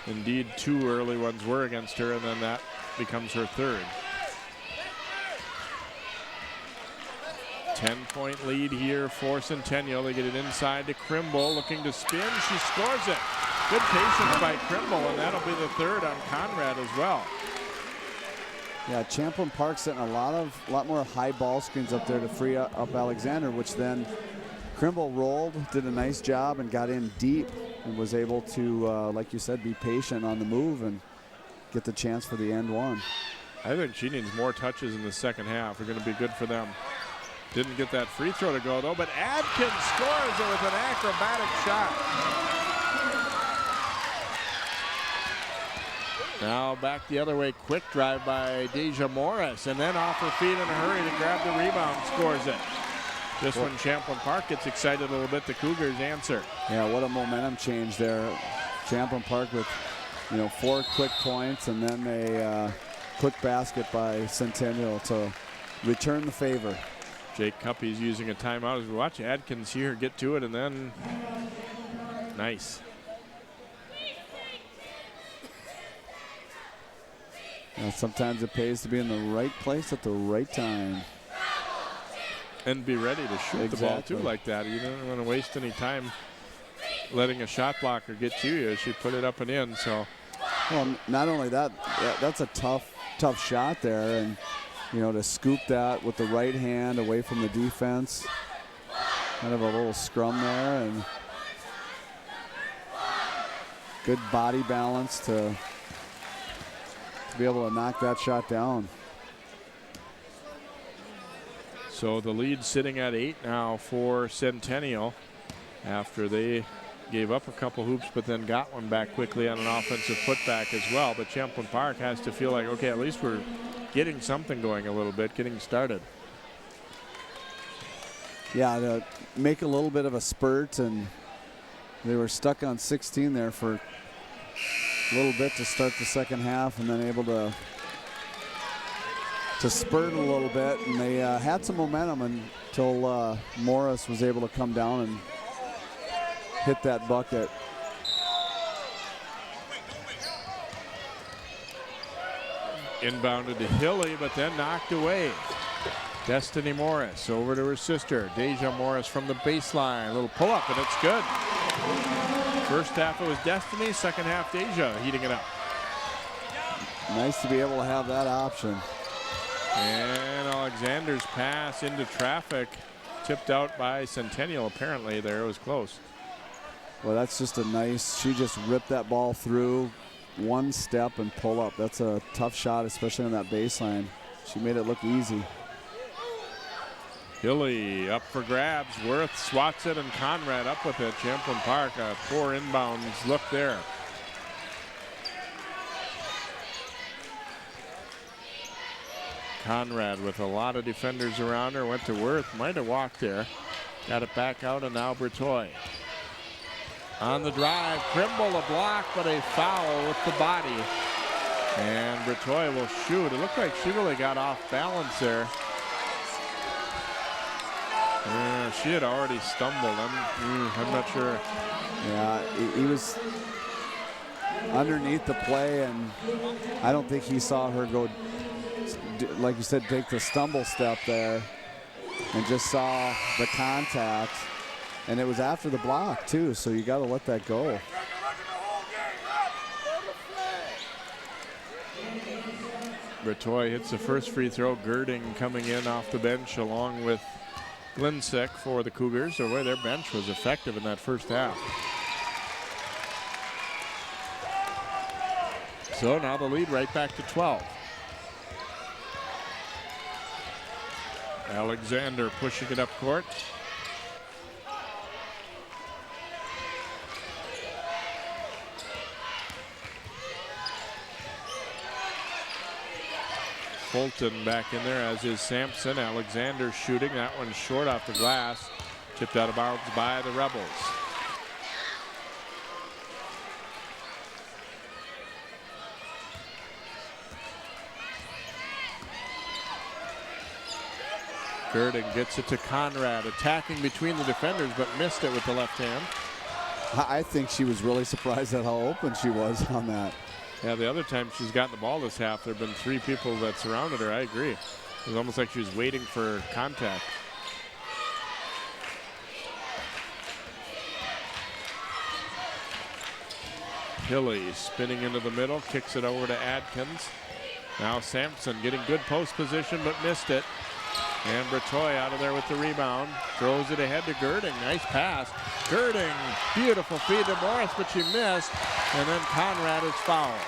Indeed, 2 early ones were against her, and then that becomes her third. 10-point lead here for Centennial. They get it inside to Crimble, looking to spin. She scores it. Good patience by Crimble, and that'll be the third on Conrad as well. Yeah, Champlin Park setting a lot more high ball screens up there to free up Alexander, which then Crimble rolled, did a nice job, and got in deep and was able to, like you said, be patient on the move and get the chance for the end one. I think she needs more touches in the second half. They're going to be good for them. Didn't get that free throw to go, though, but Adkins scores it with an acrobatic shot. Now back the other way, quick drive by Deja Morris, and then off her feet in a hurry to grab the rebound, scores it. Just when Champlin Park gets excited a little bit, the Cougars answer. Yeah, what a momentum change there. Champlin Park with, 4 quick points, and then a quick basket by Centennial to return the favor. Jake Cuppy's using a timeout as we watch Adkins here get to it, and then nice. Sometimes it pays to be in the right place at the right time. And be ready to shoot the ball, too, like that. You don't want to waste any time letting a shot blocker get to you. She put it up and in, so. Well, not only that, that's a tough shot there, and, to scoop that with the right hand away from the defense. Kind of a little scrum there, and good body balance to be able to knock that shot down. So the lead sitting at 8 now for Centennial after they gave up a couple hoops but then got one back quickly on an offensive putback as well. But Champlin Park has to feel like, okay, at least we're getting something going a little bit, getting started. Yeah, to make a little bit of a spurt, and they were stuck on 16 there for a little bit to start the second half, and then able to spurt a little bit, and they had some momentum until Morris was able to come down and hit that bucket. Inbounded to Hilly, but then knocked away. Destiny Morris over to her sister, Deja Morris from the baseline. A little pull-up, and it's good. First half it was Destiny, second half Deja heating it up. Nice to be able to have that option. And Alexander's pass into traffic, tipped out by Centennial. Apparently there, it was close. Well, that's just a nice, she just ripped that ball through one step and pull up. That's a tough shot, especially on that baseline. She made it look easy. Hilly up for grabs. Worth swats it, and Conrad up with it. Champlin Park, a poor inbounds look there. Conrad with a lot of defenders around her, went to Worth, might have walked there. Got it back out, and now Bertoy. On the drive, Krimble a block, but a foul with the body. And Bertoy will shoot. It looked like she really got off balance there. She had already stumbled. I'm not sure. Yeah, he was underneath the play, and I don't think he saw her go, like you said, take the stumble step there, and just saw the contact. And it was after the block, too, so you got to let that go. Bertoy hits the first free throw. Girding coming in off the bench along with Glinsick for the Cougars. The way their bench was effective in that first half. So now the lead right back to 12. Alexander pushing it up court. Fulton back in there, as is Sampson. Alexander shooting. That one short off the glass. Tipped out of bounds by the Rebels. Girding gets it to Conrad, attacking between the defenders, but missed it with the left hand. I think she was really surprised at how open she was on that. Yeah, the other time she's gotten the ball this half, there have been three people that surrounded her. I agree. It was almost like she was waiting for contact. Hilly spinning into the middle, kicks it over to Adkins. Now Sampson getting good post position, but missed it. And Bertoy out of there with the rebound. Throws it ahead to Girding. Nice pass. Girding, beautiful feed to Morris, but she missed. And then Conrad is fouled.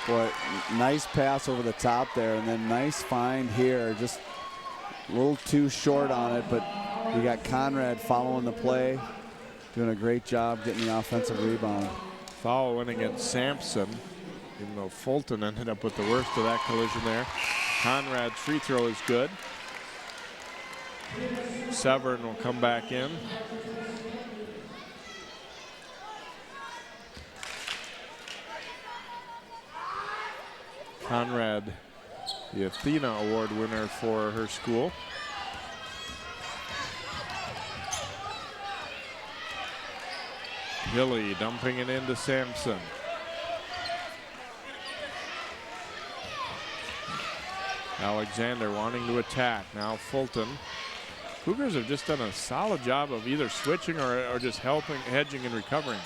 Boy, nice pass over the top there, and then nice find here. Just a little too short on it, but you got Conrad following the play, doing a great job getting the offensive rebound. Foul went against Sampson, even though Fulton ended up with the worst of that collision there. Conrad's free throw is good. Severn will come back in. Conrad, the Athena Award winner for her school. Hilly dumping it into Sampson. Alexander wanting to attack. Now Fulton. Cougars have just done a solid job of either switching or just helping, hedging and recovering.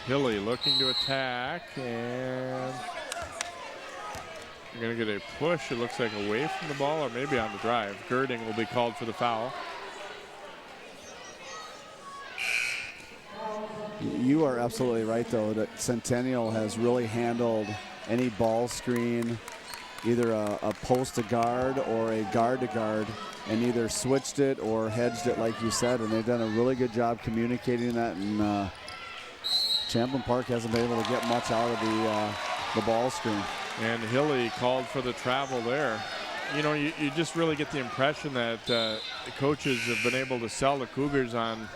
Hilly looking to attack, and you're going to get a push, it looks like, away from the ball or maybe on the drive. Girding will be called for the foul. You are absolutely right, though, that Centennial has really handled any ball screen, either a post to guard or a guard to guard, and either switched it or hedged it, like you said, and they've done a really good job communicating that, and Champlin Park hasn't been able to get much out of the ball screen. And Hilly called for the travel there. You know, you just really get the impression that the coaches have been able to sell the Cougars on,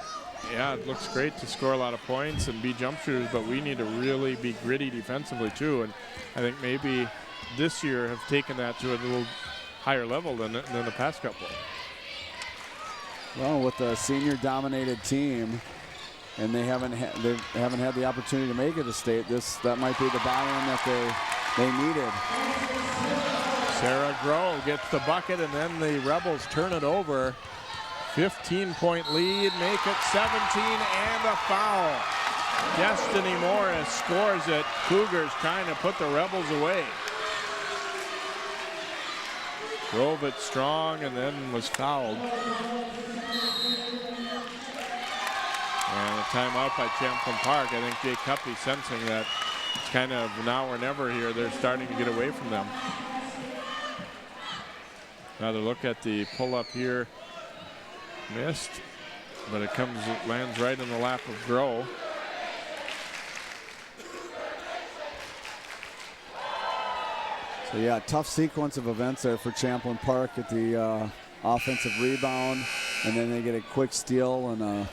yeah, it looks great to score a lot of points and be jump shooters, but we need to really be gritty defensively too. And I think maybe this year have taken that to a little higher level than the past couple. Well, with a senior-dominated team, and they haven't had the opportunity to make it a state. That might be the buy-in that they needed. Sarah Groh gets the bucket, and then the Rebels turn it over. 15-point lead, make it 17, and a foul. Destiny Morris scores it. Cougars trying to put the Rebels away. Drove it strong and then was fouled. And a timeout by Champlin Park. I think Jay Cuppy sensing that it's kind of now or never here. They're starting to get away from them. Another look at the pull-up here. Missed, but it lands right in the lap of Groh. So yeah, tough sequence of events there for Champlin Park at the offensive rebound, and then they get a quick steal and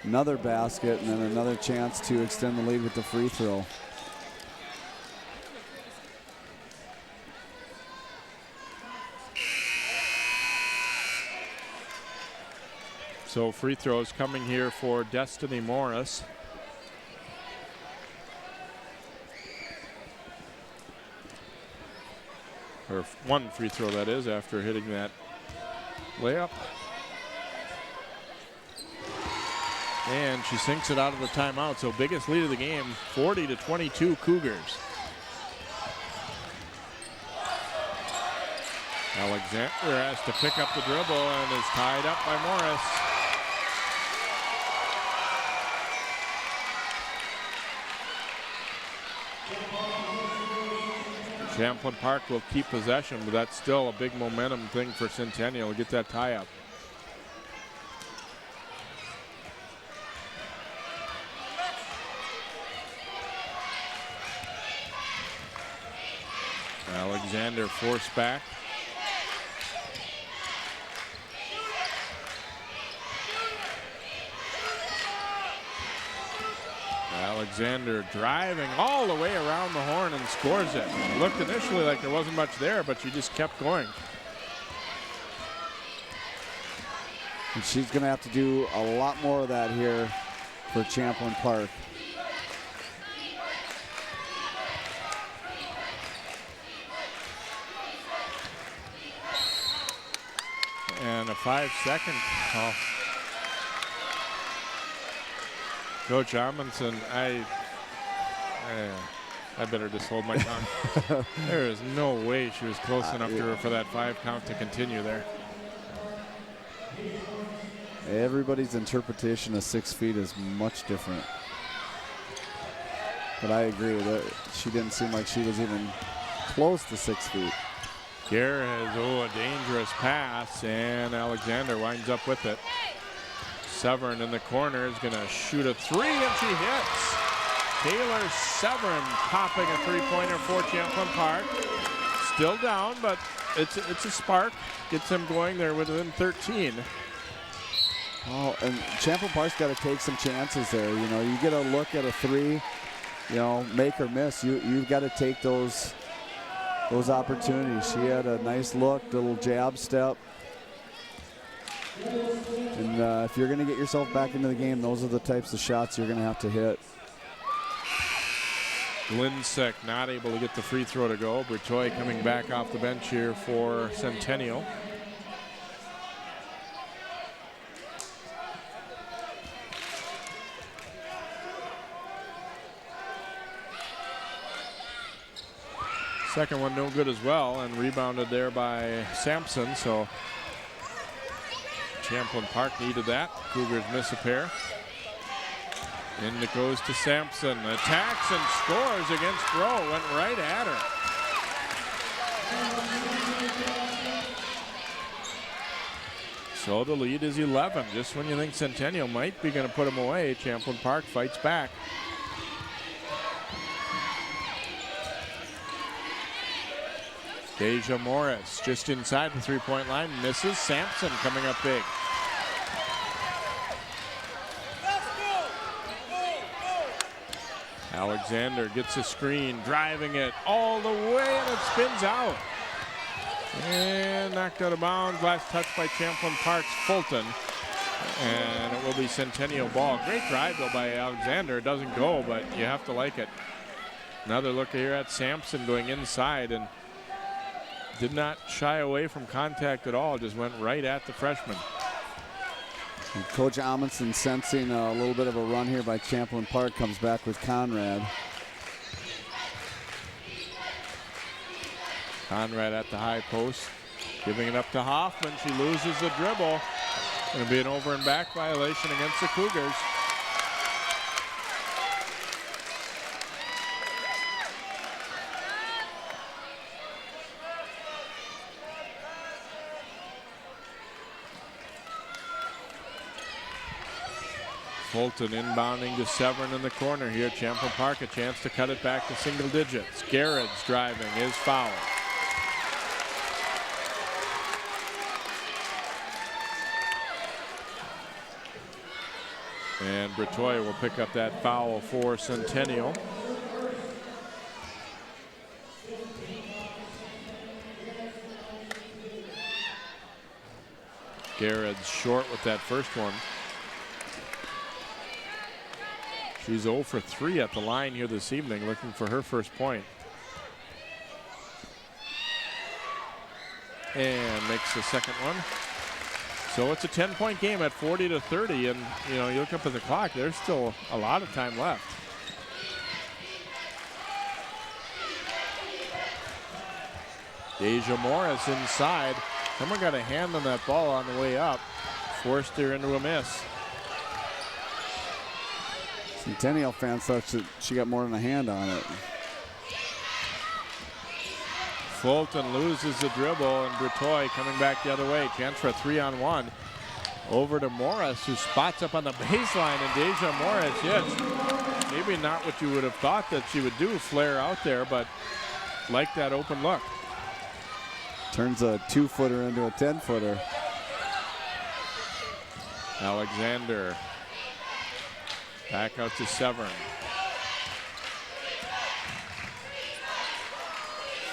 another basket, and then another chance to extend the lead with the free throw. So free throws coming here for Destiny Morris. Or one free throw, that is, after hitting that layup. And she sinks it out of the timeout. So biggest lead of the game, 40-22 Cougars. Alexander has to pick up the dribble and is tied up by Morris. Champlin Park will keep possession, but that's still a big momentum thing for Centennial to get that tie up. Alexander forced back. Alexander driving all the way around the horn and scores it. It looked initially like there wasn't much there, but she just kept going. And she's going to have to do a lot more of that here for Champlin Park. And a 5-second call. Coach Amundsen, I better just hold my tongue. There is no way she was close enough to her for that 5 count to continue there. Everybody's interpretation of 6 feet is much different. But I agree that she didn't seem like she was even close to 6 feet. Gare has, a dangerous pass, and Alexander winds up with it. Severn in the corner is going to shoot a 3, and she hits. Taylor Severn popping a 3-pointer for Champlin Park. Still down, but it's a spark. Gets them going there within 13. Oh, and Champlin Park's got to take some chances there. You know, you get a look at a 3, you know, make or miss. You've got to take those opportunities. She had a nice look, little jab step. And if you're going to get yourself back into the game, those are the types of shots you're going to have to hit. Linsick not able to get the free throw to go. Bertoy coming back off the bench here for Centennial. Second one no good as well, and rebounded there by Sampson, so Champlin Park needed that. Cougars miss a pair. In it goes to Sampson. Attacks and scores against Groh. Went right at her. So the lead is 11. Just when you think Centennial might be going to put them away, Champlin Park fights back. Deja Morris just inside the 3-point line, misses. Sampson coming up big. Alexander gets a screen, driving it all the way, and it spins out. And knocked out of bounds. Last touch by Champlin Park's Fulton. And it will be Centennial ball. Great drive, though, by Alexander. It doesn't go, but you have to like it. Another look here at Sampson going inside and did not shy away from contact at all. Just went right at the freshman. And Coach Amundsen sensing a little bit of a run here by Champlin Park, comes back with Conrad. Conrad at the high post, giving it up to Hoffman. She loses the dribble. Going to be an over and back violation against the Cougars. Fulton inbounding to Severn in the corner here. Champlin Park a chance to cut it back to single digits. Garrett's driving is fouled. And Bretoya will pick up that foul for Centennial. Garrett's short with that first one. She's 0 for 3 at the line here this evening, looking for her first point. And makes the second one. So it's a 10-point game at 40-30, and you know, you look up at the clock, there's still a lot of time left. Deja Morris inside. Someone got a hand on that ball on the way up, forced her into a miss. Centennial fans thought she got more than a hand on it. Fulton loses the dribble, and Bretoy coming back the other way. Chance for a 3-on-1. Over to Morris, who spots up on the baseline, and Deja Morris hits. Maybe not what you would have thought that she would do, flare out there, but like that open look. Turns a 2-footer into a 10-footer. Alexander back out to Severn.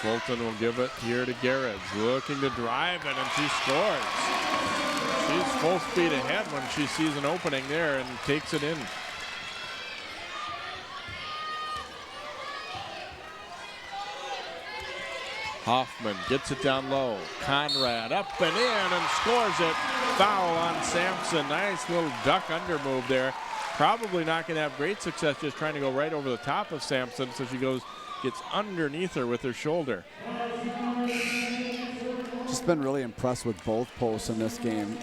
Fulton will give it here to Garrett. Looking to drive it, and she scores. She's full speed ahead when she sees an opening there and takes it in. Hoffman gets it down low. Conrad up and in and scores it. Foul on Sampson. Nice little duck under move there. Probably not going to have great success just trying to go right over the top of Sampson, so she gets underneath her with her shoulder. Just been really impressed with both posts in this game.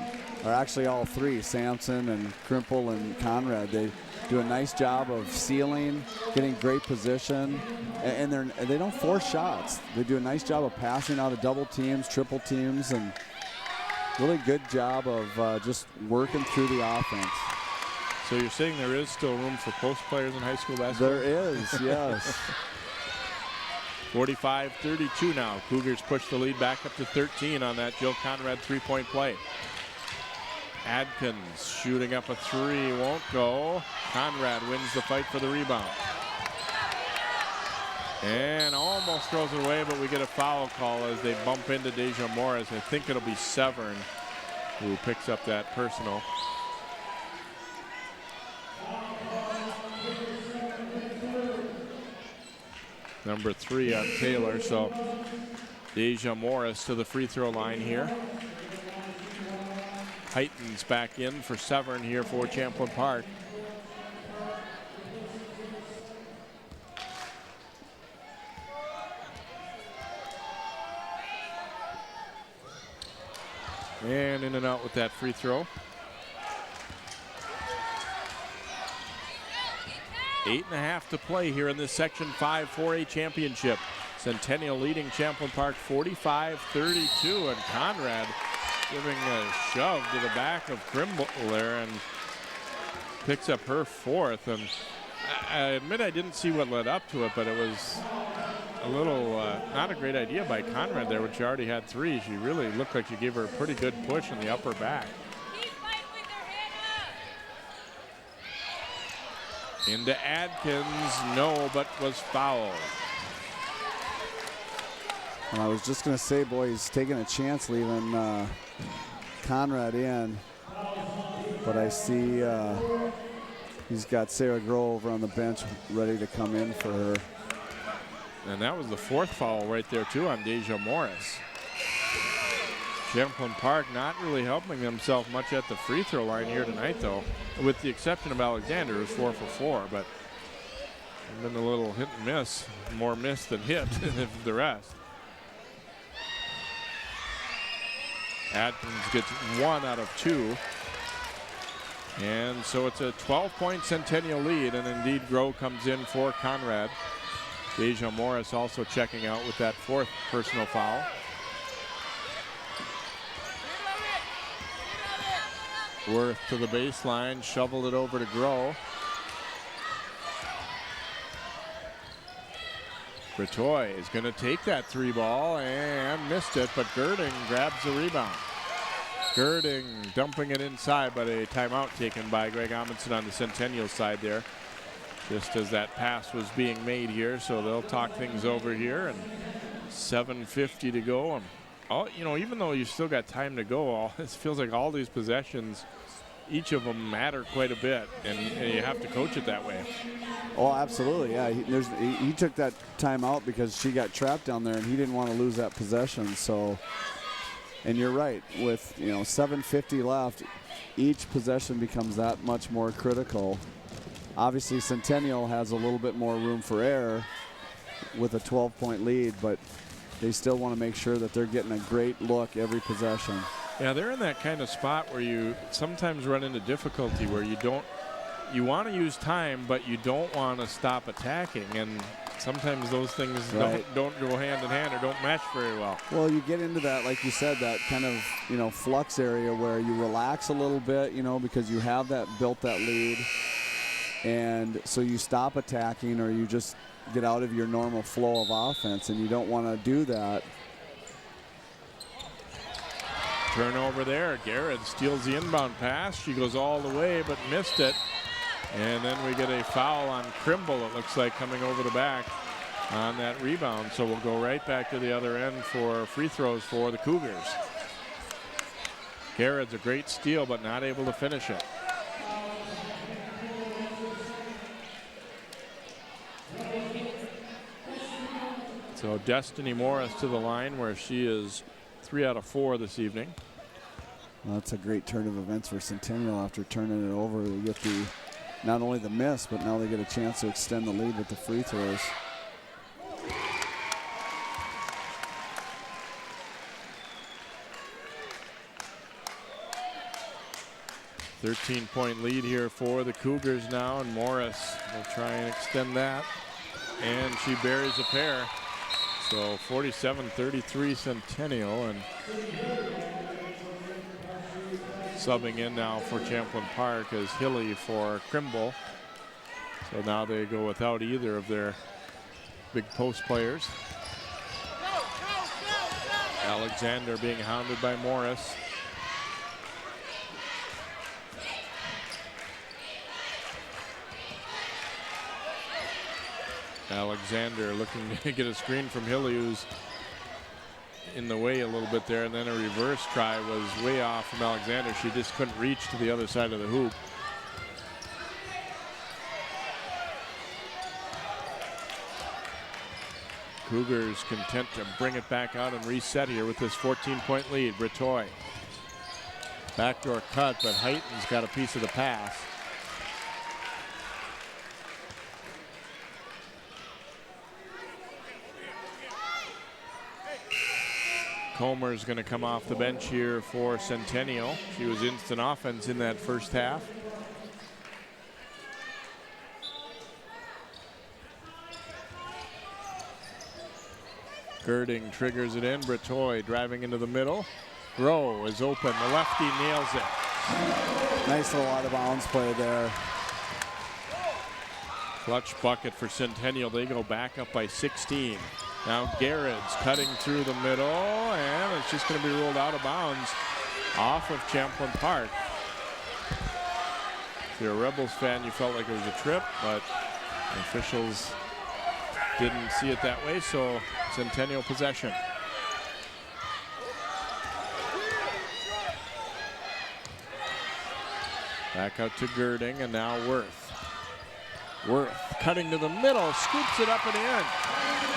Or actually all three, Sampson and Krimple and Conrad. They do a nice job of sealing, getting great position, and they don't force shots. They do a nice job of passing out of double teams, triple teams, and really good job of just working through the offense. So you're saying there is still room for post players in high school basketball? There is, yes. 45-32 now. Cougars push the lead back up to 13 on that Jill Conrad three-point play. Adkins shooting up a three, won't go. Conrad wins the fight for the rebound. And almost throws it away, but we get a foul call as they bump into Deja Morris. I think it'll be Severn who picks up that personal. Number 3 on Taylor, so Deja Morris to the free throw line here. Heightens back in for Severn here for Champlin Park. And in and out with that free throw. 8.5 to play here in this Section 5 4A championship. Centennial leading Champlin Park 45-32, and Conrad giving a shove to the back of Krimble there and picks up her fourth. And I admit I didn't see what led up to it, but it was a little not a great idea by Conrad there when she already had three. She really looked like she gave her a pretty good push in the upper back. Into Adkins, no, but was fouled. I was just going to say, boy, he's taking a chance leaving Conrad in. but I see he's got Sarah Groh over on the bench ready to come in for her. And that was the 4th foul right there too on Deja Morris. Champlin Park not really helping themselves much at the free throw line here tonight, though, with the exception of Alexander, who's 4 for 4, but been a little hit and miss, more miss than hit the rest. Atkins gets 1 out of 2. And so it's a 12-point Centennial lead, and indeed Groh comes in for Conrad. Deja Morris also checking out with that 4th personal foul. Worth to the baseline, shoveled it over to Groh. Bretoy is going to take that 3 ball and missed it, but Girding grabs the rebound. Girding dumping it inside, but a timeout taken by Greg Amundsen on the Centennial side there, just as that pass was being made here. So they'll talk things over here, and 7:50 to go. And all, you know, even though you still got time to go, it feels like all these possessions, each of them matter quite a bit, and you have to coach it that way. Oh, absolutely, yeah. He took that timeout because she got trapped down there, and he didn't want to lose that possession. So, and you're right, with 7:50 left, each possession becomes that much more critical. Obviously, Centennial has a little bit more room for error with a 12-point lead, but they still want to make sure that they're getting a great look every possession. Yeah, they're in that kind of spot where you sometimes run into difficulty where you want to use time, but you don't want to stop attacking, and sometimes those things don't go hand in hand or don't match very well. Well, you get into that, like you said, that kind of flux area where you relax a little bit, because you have built that lead, and so you stop attacking or you just get out of your normal flow of offense, and you don't want to do that. Turnover there. Garrett steals the inbound pass. She goes all the way but missed it. And then we get a foul on Krimble, it looks like, coming over the back on that rebound. So we'll go right back to the other end for free throws for the Cougars. Garrett's a great steal but not able to finish it. So Destiny Morris to the line where she is 3 out of 4 this evening. Well, that's a great turn of events for Centennial. After turning it over, they get not only the miss, but now they get a chance to extend the lead with the free throws. .13-point lead here for the Cougars now, and Morris will try and extend that. And she buries a pair. So 47-33 Centennial, and subbing in now for Champlin Park is Hilly for Krimble. So now they go without either of their big post players. Alexander being hounded by Morris. Alexander looking to get a screen from Hilly, who's in the way a little bit there, and then a reverse try was way off from Alexander. She just couldn't reach to the other side of the hoop. Cougars content to bring it back out and reset here with this 14-point lead. Bretoy. Backdoor cut, but Heighton's got a piece of the pass. Comer's going to come off the bench here for Centennial. She was instant offense in that first half. Girding triggers it in. Bretoy driving into the middle. Groh is open. The lefty nails it. Nice little out of bounds play there. Clutch bucket for Centennial. They go back up by 16. Now Garrett's cutting through the middle, and it's just going to be ruled out of bounds off of Champlin Park. If you're a Rebels fan, you felt like it was a trip, but the officials didn't see it that way, so Centennial possession. Back out to Girding, and now Worth. Worth cutting to the middle, scoops it up and in.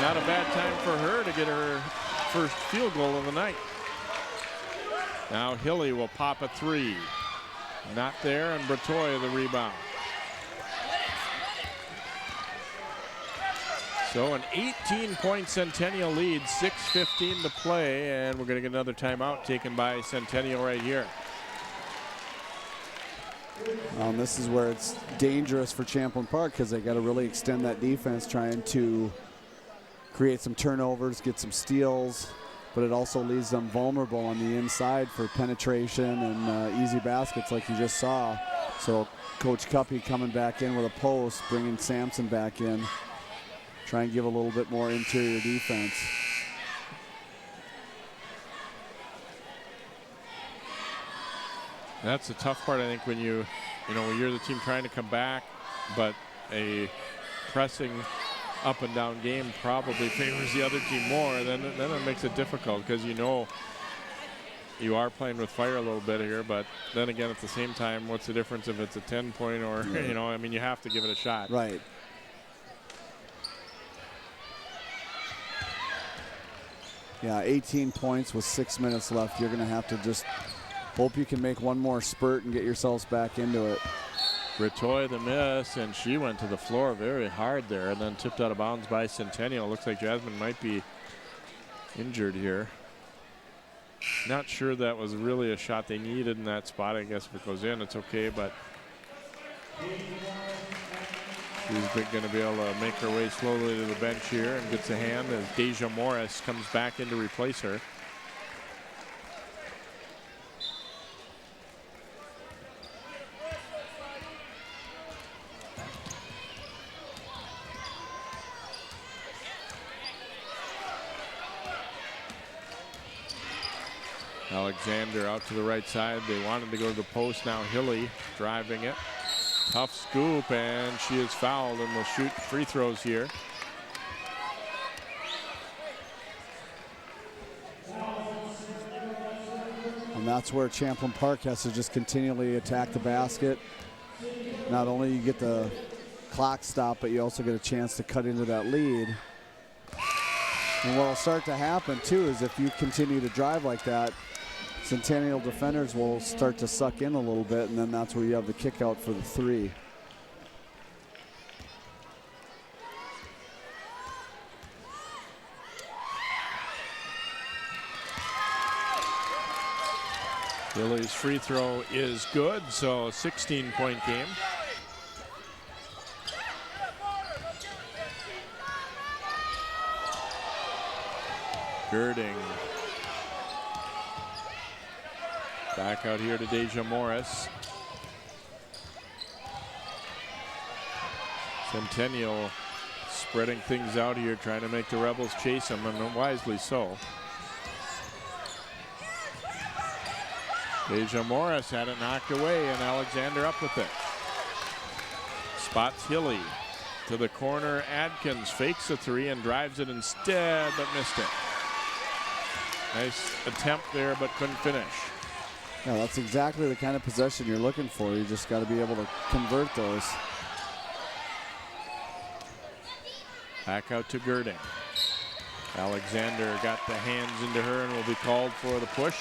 Not a bad time for her to get her first field goal of the night. Now Hilly will pop a three. Not there, and Bratoy the rebound. So an 18-point Centennial lead, 6:15 to play, and we're going to get another timeout taken by Centennial right here. This is where it's dangerous for Champlin Park because they got to really extend that defense, trying to create some turnovers, get some steals, but it also leaves them vulnerable on the inside for penetration and easy baskets like you just saw. So Coach Cuppy coming back in with a post, bringing Sampson back in, try and give a little bit more interior defense. That's the tough part, I think, when when you're the team trying to come back, but a pressing up and down game probably favors the other team more, then it makes it difficult because you are playing with fire a little bit here, but then again at the same time, what's the difference if it's a 10-point or, I mean, you have to give it a shot. Right. Yeah, 18 points with 6 minutes left. You're going to have to just hope you can make one more spurt and get yourselves back into it. Bratoy the miss, and she went to the floor very hard there and then tipped out of bounds by Centennial. Looks like Jasmine might be injured here. Not sure that was really a shot they needed in that spot. I guess if it goes in, it's okay, but she's going to be able to make her way slowly to the bench here and gets a hand as Deja Morris comes back in to replace her. Alexander out to the right side. They wanted to go to the post. Now Hilly driving it. Tough scoop, and she is fouled and will shoot free throws here. And that's where Champlin Park has to just continually attack the basket. Not only you get the clock stop, but you also get a chance to cut into that lead. And what will start to happen too is if you continue to drive like that, Centennial defenders will start to suck in a little bit, and then that's where you have the kick out for the three. Lily's free throw is good, so 16-point game. Girding. Back out here to Deja Morris. Centennial spreading things out here, trying to make the Rebels chase them, and wisely so. Deja Morris had it knocked away, and Alexander up with it. Spots Hilly to the corner. Adkins fakes a three and drives it instead, but missed it. Nice attempt there, but couldn't finish. Yeah, that's exactly the kind of possession you're looking for. You just got to be able to convert those. Back out to Girding. Alexander got the hands into her and will be called for the push.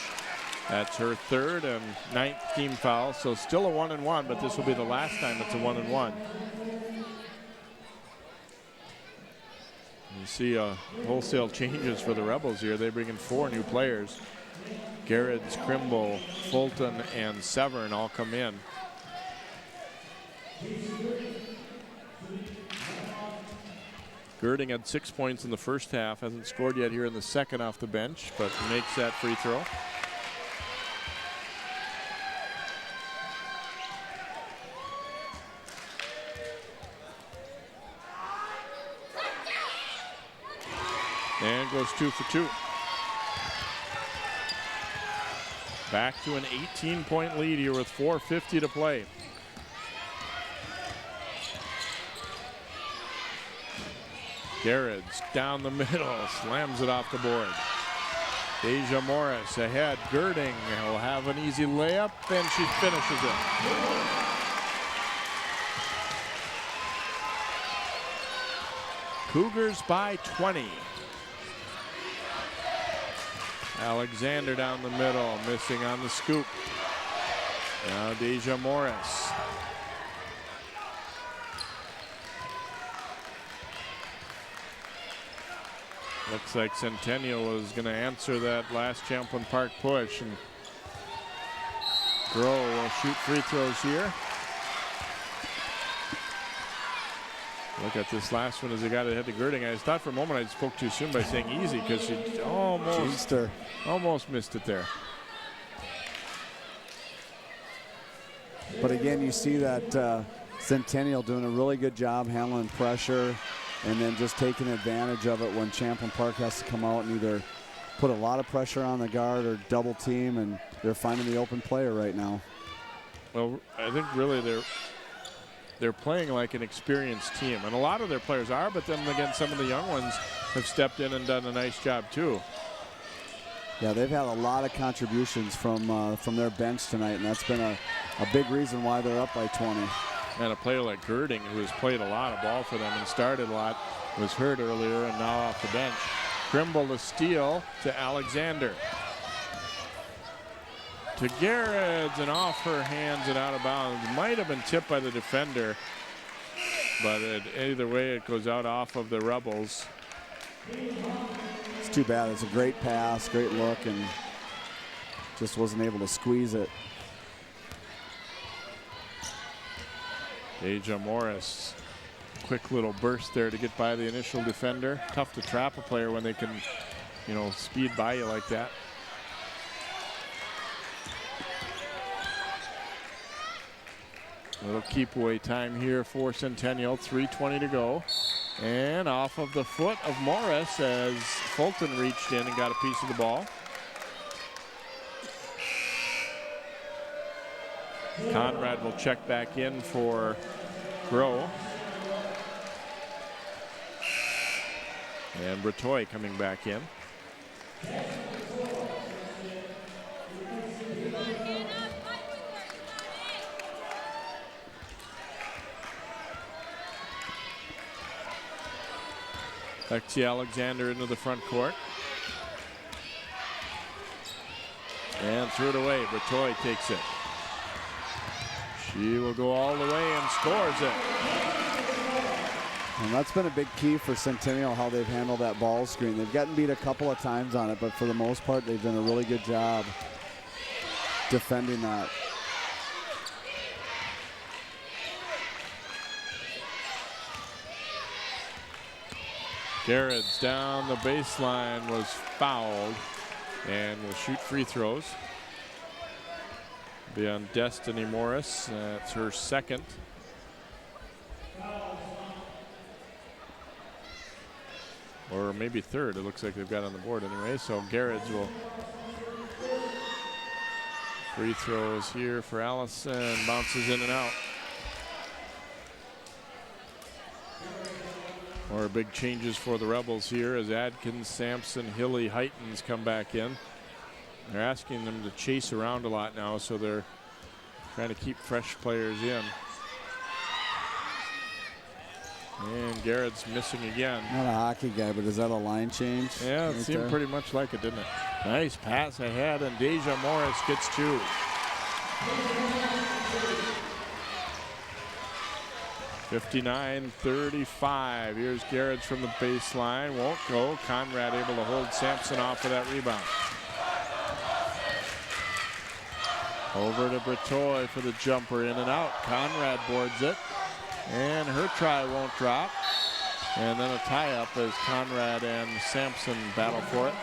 That's her third and ninth team foul, so still a 1-and-1, but this will be the last time it's a 1-and-1. You see wholesale changes for the Rebels here. They bring in 4 new players. Garrett's, Crimble, Fulton, and Severn all come in. Girding had 6 points in the first half. Hasn't scored yet here in the second off the bench, but makes that free throw. And goes 2 for 2. Back to an 18-point lead here with 4:50 to play. Garrett's down the middle, slams it off the board. Deja Morris ahead. Girding will have an easy layup, and she finishes it. Cougars by 20. Alexander down the middle, missing on the scoop. Now Deja Morris. Looks like Centennial is going to answer that last Champlin Park push, and Groh will shoot free throws here. Look at this last one as he got it head to Girding. I thought for a moment I spoke too soon by saying easy because she almost missed it there. But again, you see that Centennial doing a really good job handling pressure and then just taking advantage of it when Champlin Park has to come out and either put a lot of pressure on the guard or double team, and they're finding the open player right now. Well, I think really they're playing like an experienced team, and a lot of their players are, but then again, some of the young ones have stepped in and done a nice job too. Yeah, they've had a lot of contributions from their bench tonight, and that's been a big reason why they're up by 20. And a player like Girding, who has played a lot of ball for them and started a lot, was hurt earlier and now off the bench. Trimble the steal to Alexander. To Garrett, and off her hands and out of bounds. Might have been tipped by the defender, but either way it goes out off of the Rebels. It's too bad. It's a great pass, great look, and just wasn't able to squeeze it. Deja Morris, quick little burst there to get by the initial defender. Tough to trap a player when they can, speed by you like that. Little keep away time here for Centennial, 3:20 to go. And off of the foot of Morris as Fulton reached in and got a piece of the ball. Conrad will check back in for Groh. And Bratoy coming back in. Lexi Alexander into the front court. And threw it away. Bratoy takes it. She will go all the way and scores it. And that's been a big key for Centennial, how they've handled that ball screen. They've gotten beat a couple of times on it, but for the most part, they've done a really good job defending that. Garrett's down the baseline, was fouled, and will shoot free throws. Be on Destiny Morris. That's her second. Or maybe third, it looks like they've got on the board anyway. So Garrett's will. Free throws here for Allison. Bounces in and out. More big changes for the Rebels here as Adkins, Sampson, Hilly, Heitens come back in. They're asking them to chase around a lot now, so they're trying to keep fresh players in. And Garrett's missing again. Not a hockey guy, but is that a line change? Yeah, it seemed pretty much like it, didn't it? Nice pass ahead, and Deja Morris gets two. (59-35). Here's Garrett's from the baseline. Won't go. Conrad able to hold Sampson off of that rebound. Over to Bratoy for the jumper, in and out. Conrad boards it, and her try won't drop. And then a tie-up as Conrad and Sampson battle for it.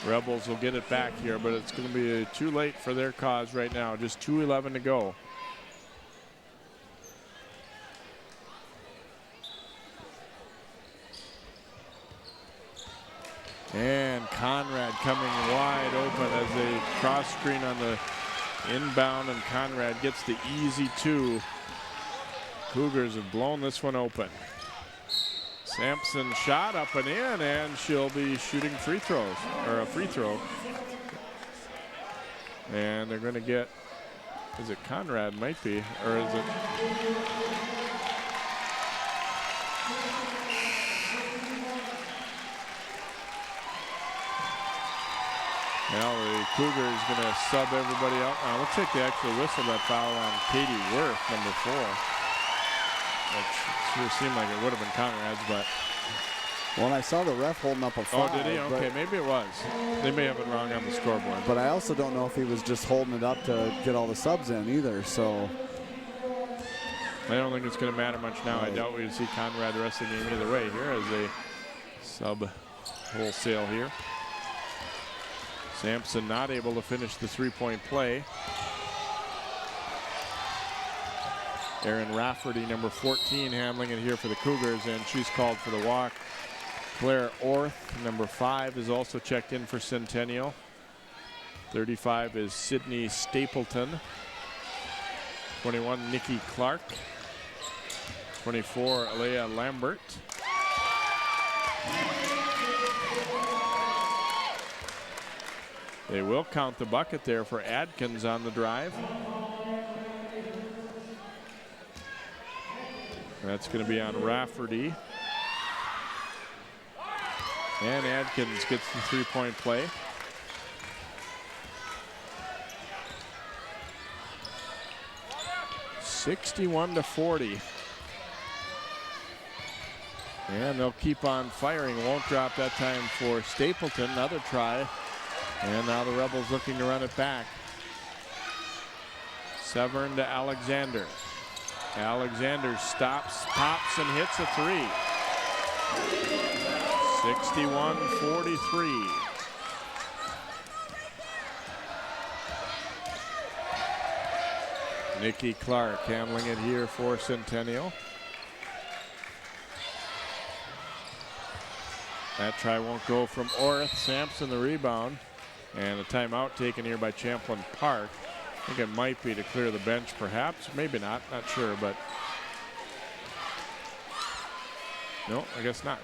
Rebels will get it back here, but it's going to be too late for their cause right now. Just 2:11 to go. And Conrad coming wide open as they cross screen on the inbound, and Conrad gets the easy two. Cougars have blown this one open. Sampson shot up and in, and she'll be shooting free throws, or a free throw. And they're going to get, is it Conrad? Might be, or is it? Cougars going to sub everybody out. Now, looks like they actually whistled that foul on Katie Worth, number 4. Which sure seemed like it would have been Conrad's, but. Well, I saw the ref holding up a foul. Oh, did he? Okay, maybe it was. They may have it wrong on the scoreboard. But I also don't know if he was just holding it up to get all the subs in either, so. I don't think it's going to matter much now. Right. I doubt we'd see Conrad the rest of the game either way here as they sub wholesale here. Sampson not able to finish the three-point play. Erin Rafferty, number 14, handling it here for the Cougars, and she's called for the walk. Claire Orth, number 5, is also checked in for Centennial. 35 is Sydney Stapleton. 21, Nikki Clark. 24, Alea Lambert. They will count the bucket there for Adkins on the drive. That's going to be on Rafferty. And Adkins gets the three-point play. (61-40). And they'll keep on firing. Won't drop that time for Stapleton. Another try. And now the Rebels looking to run it back. Severn to Alexander. Alexander stops, pops, and hits a three. 61-43. Nikki Clark handling it here for Centennial. That try won't go from Orth. Sampson the rebound. And a timeout taken here by Champlin Park. I think it might be to clear the bench, perhaps. Maybe not. Not sure, but. No, I guess not.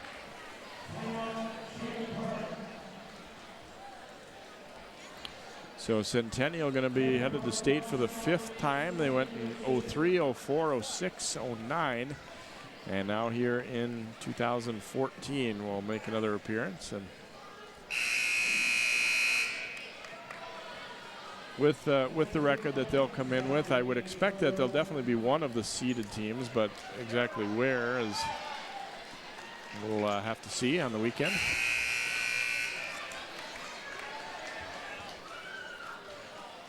So Centennial going to be headed to state for the 5th time. They went in 03, 04, 06, 09. And now here in 2014 will make another appearance. And with the record that they'll come in with, I would expect that they'll definitely be one of the seeded teams, but exactly where is we'll have to see on the weekend.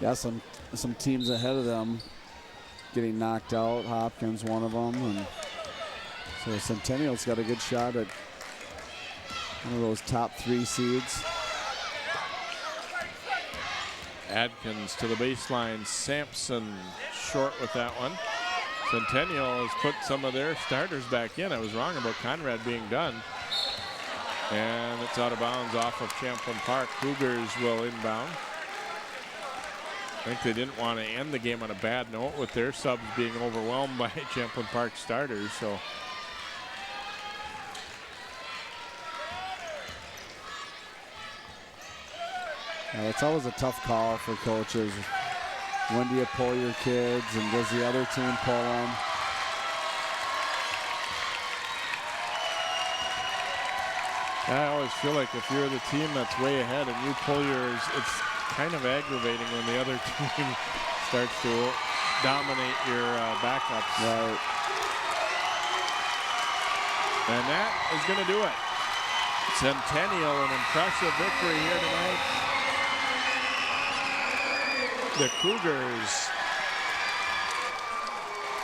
Yeah, some teams ahead of them getting knocked out. Hopkins, one of them, and so Centennial's got a good shot at one of those top 3 seeds. Adkins to the baseline. Sampson short with that one. Centennial has put some of their starters back in. I was wrong about Conrad being done. And it's out of bounds off of Champlin Park. Cougars will inbound. I think they didn't want to end the game on a bad note with their subs being overwhelmed by Champlin Park starters. So it's always a tough call for coaches. When do you pull your kids, and does the other team pull them? I always feel like if you're the team that's way ahead and you pull yours, it's kind of aggravating when the other team starts to dominate your backups. Right. And that is going to do it. Centennial, an impressive victory here tonight. The Cougars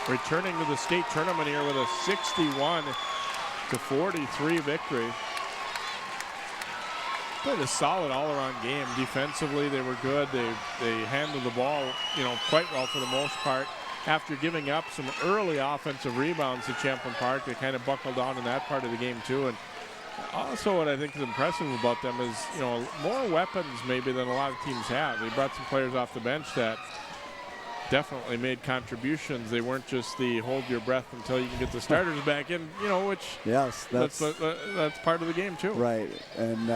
returning to the state tournament here with a 61-43 victory. Played a solid all-around game. Defensively, they were good. They handled the ball, quite well for the most part. After giving up some early offensive rebounds to Champlin Park, they kind of buckled down in that part of the game too. And also, what I think is impressive about them is, more weapons maybe than a lot of teams have. They brought some players off the bench that definitely made contributions. They weren't just the hold your breath until you can get the starters back in, which yes, that's part of the game too. Right, and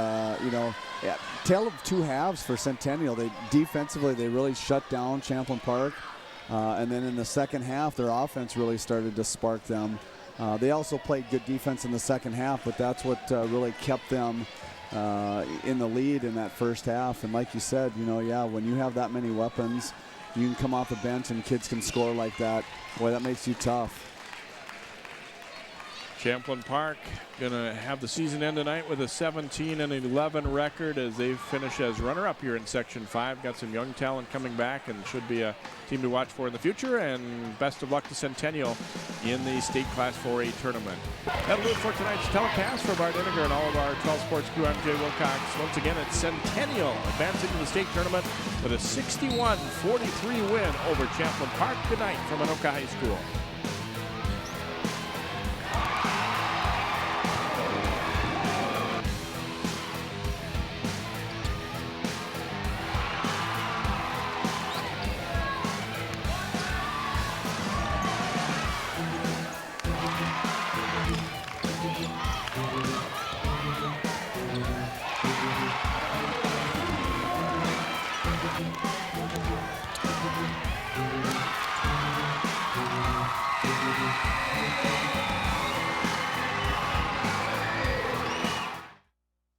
tale of two halves for Centennial. Defensively they really shut down Champlin Park, and then in the second half their offense really started to spark them. They also played good defense in the second half, but that's what really kept them in the lead in that first half. And like you said, when you have that many weapons, you can come off the bench and kids can score like that. Boy, that makes you tough. Champlin Park going to have the season end tonight with a 17-11 record as they finish as runner-up here in Section 5. Got some young talent coming back and should be a team to watch for in the future. And best of luck to Centennial in the state Class 4A tournament. That'll do it for tonight's telecast. For Bart Inniger and all of our 12 Sports crew, I'm Jay Wilcox. Once again, it's Centennial advancing to the state tournament with a 61-43 win over Champlin Park tonight from Anoka High School.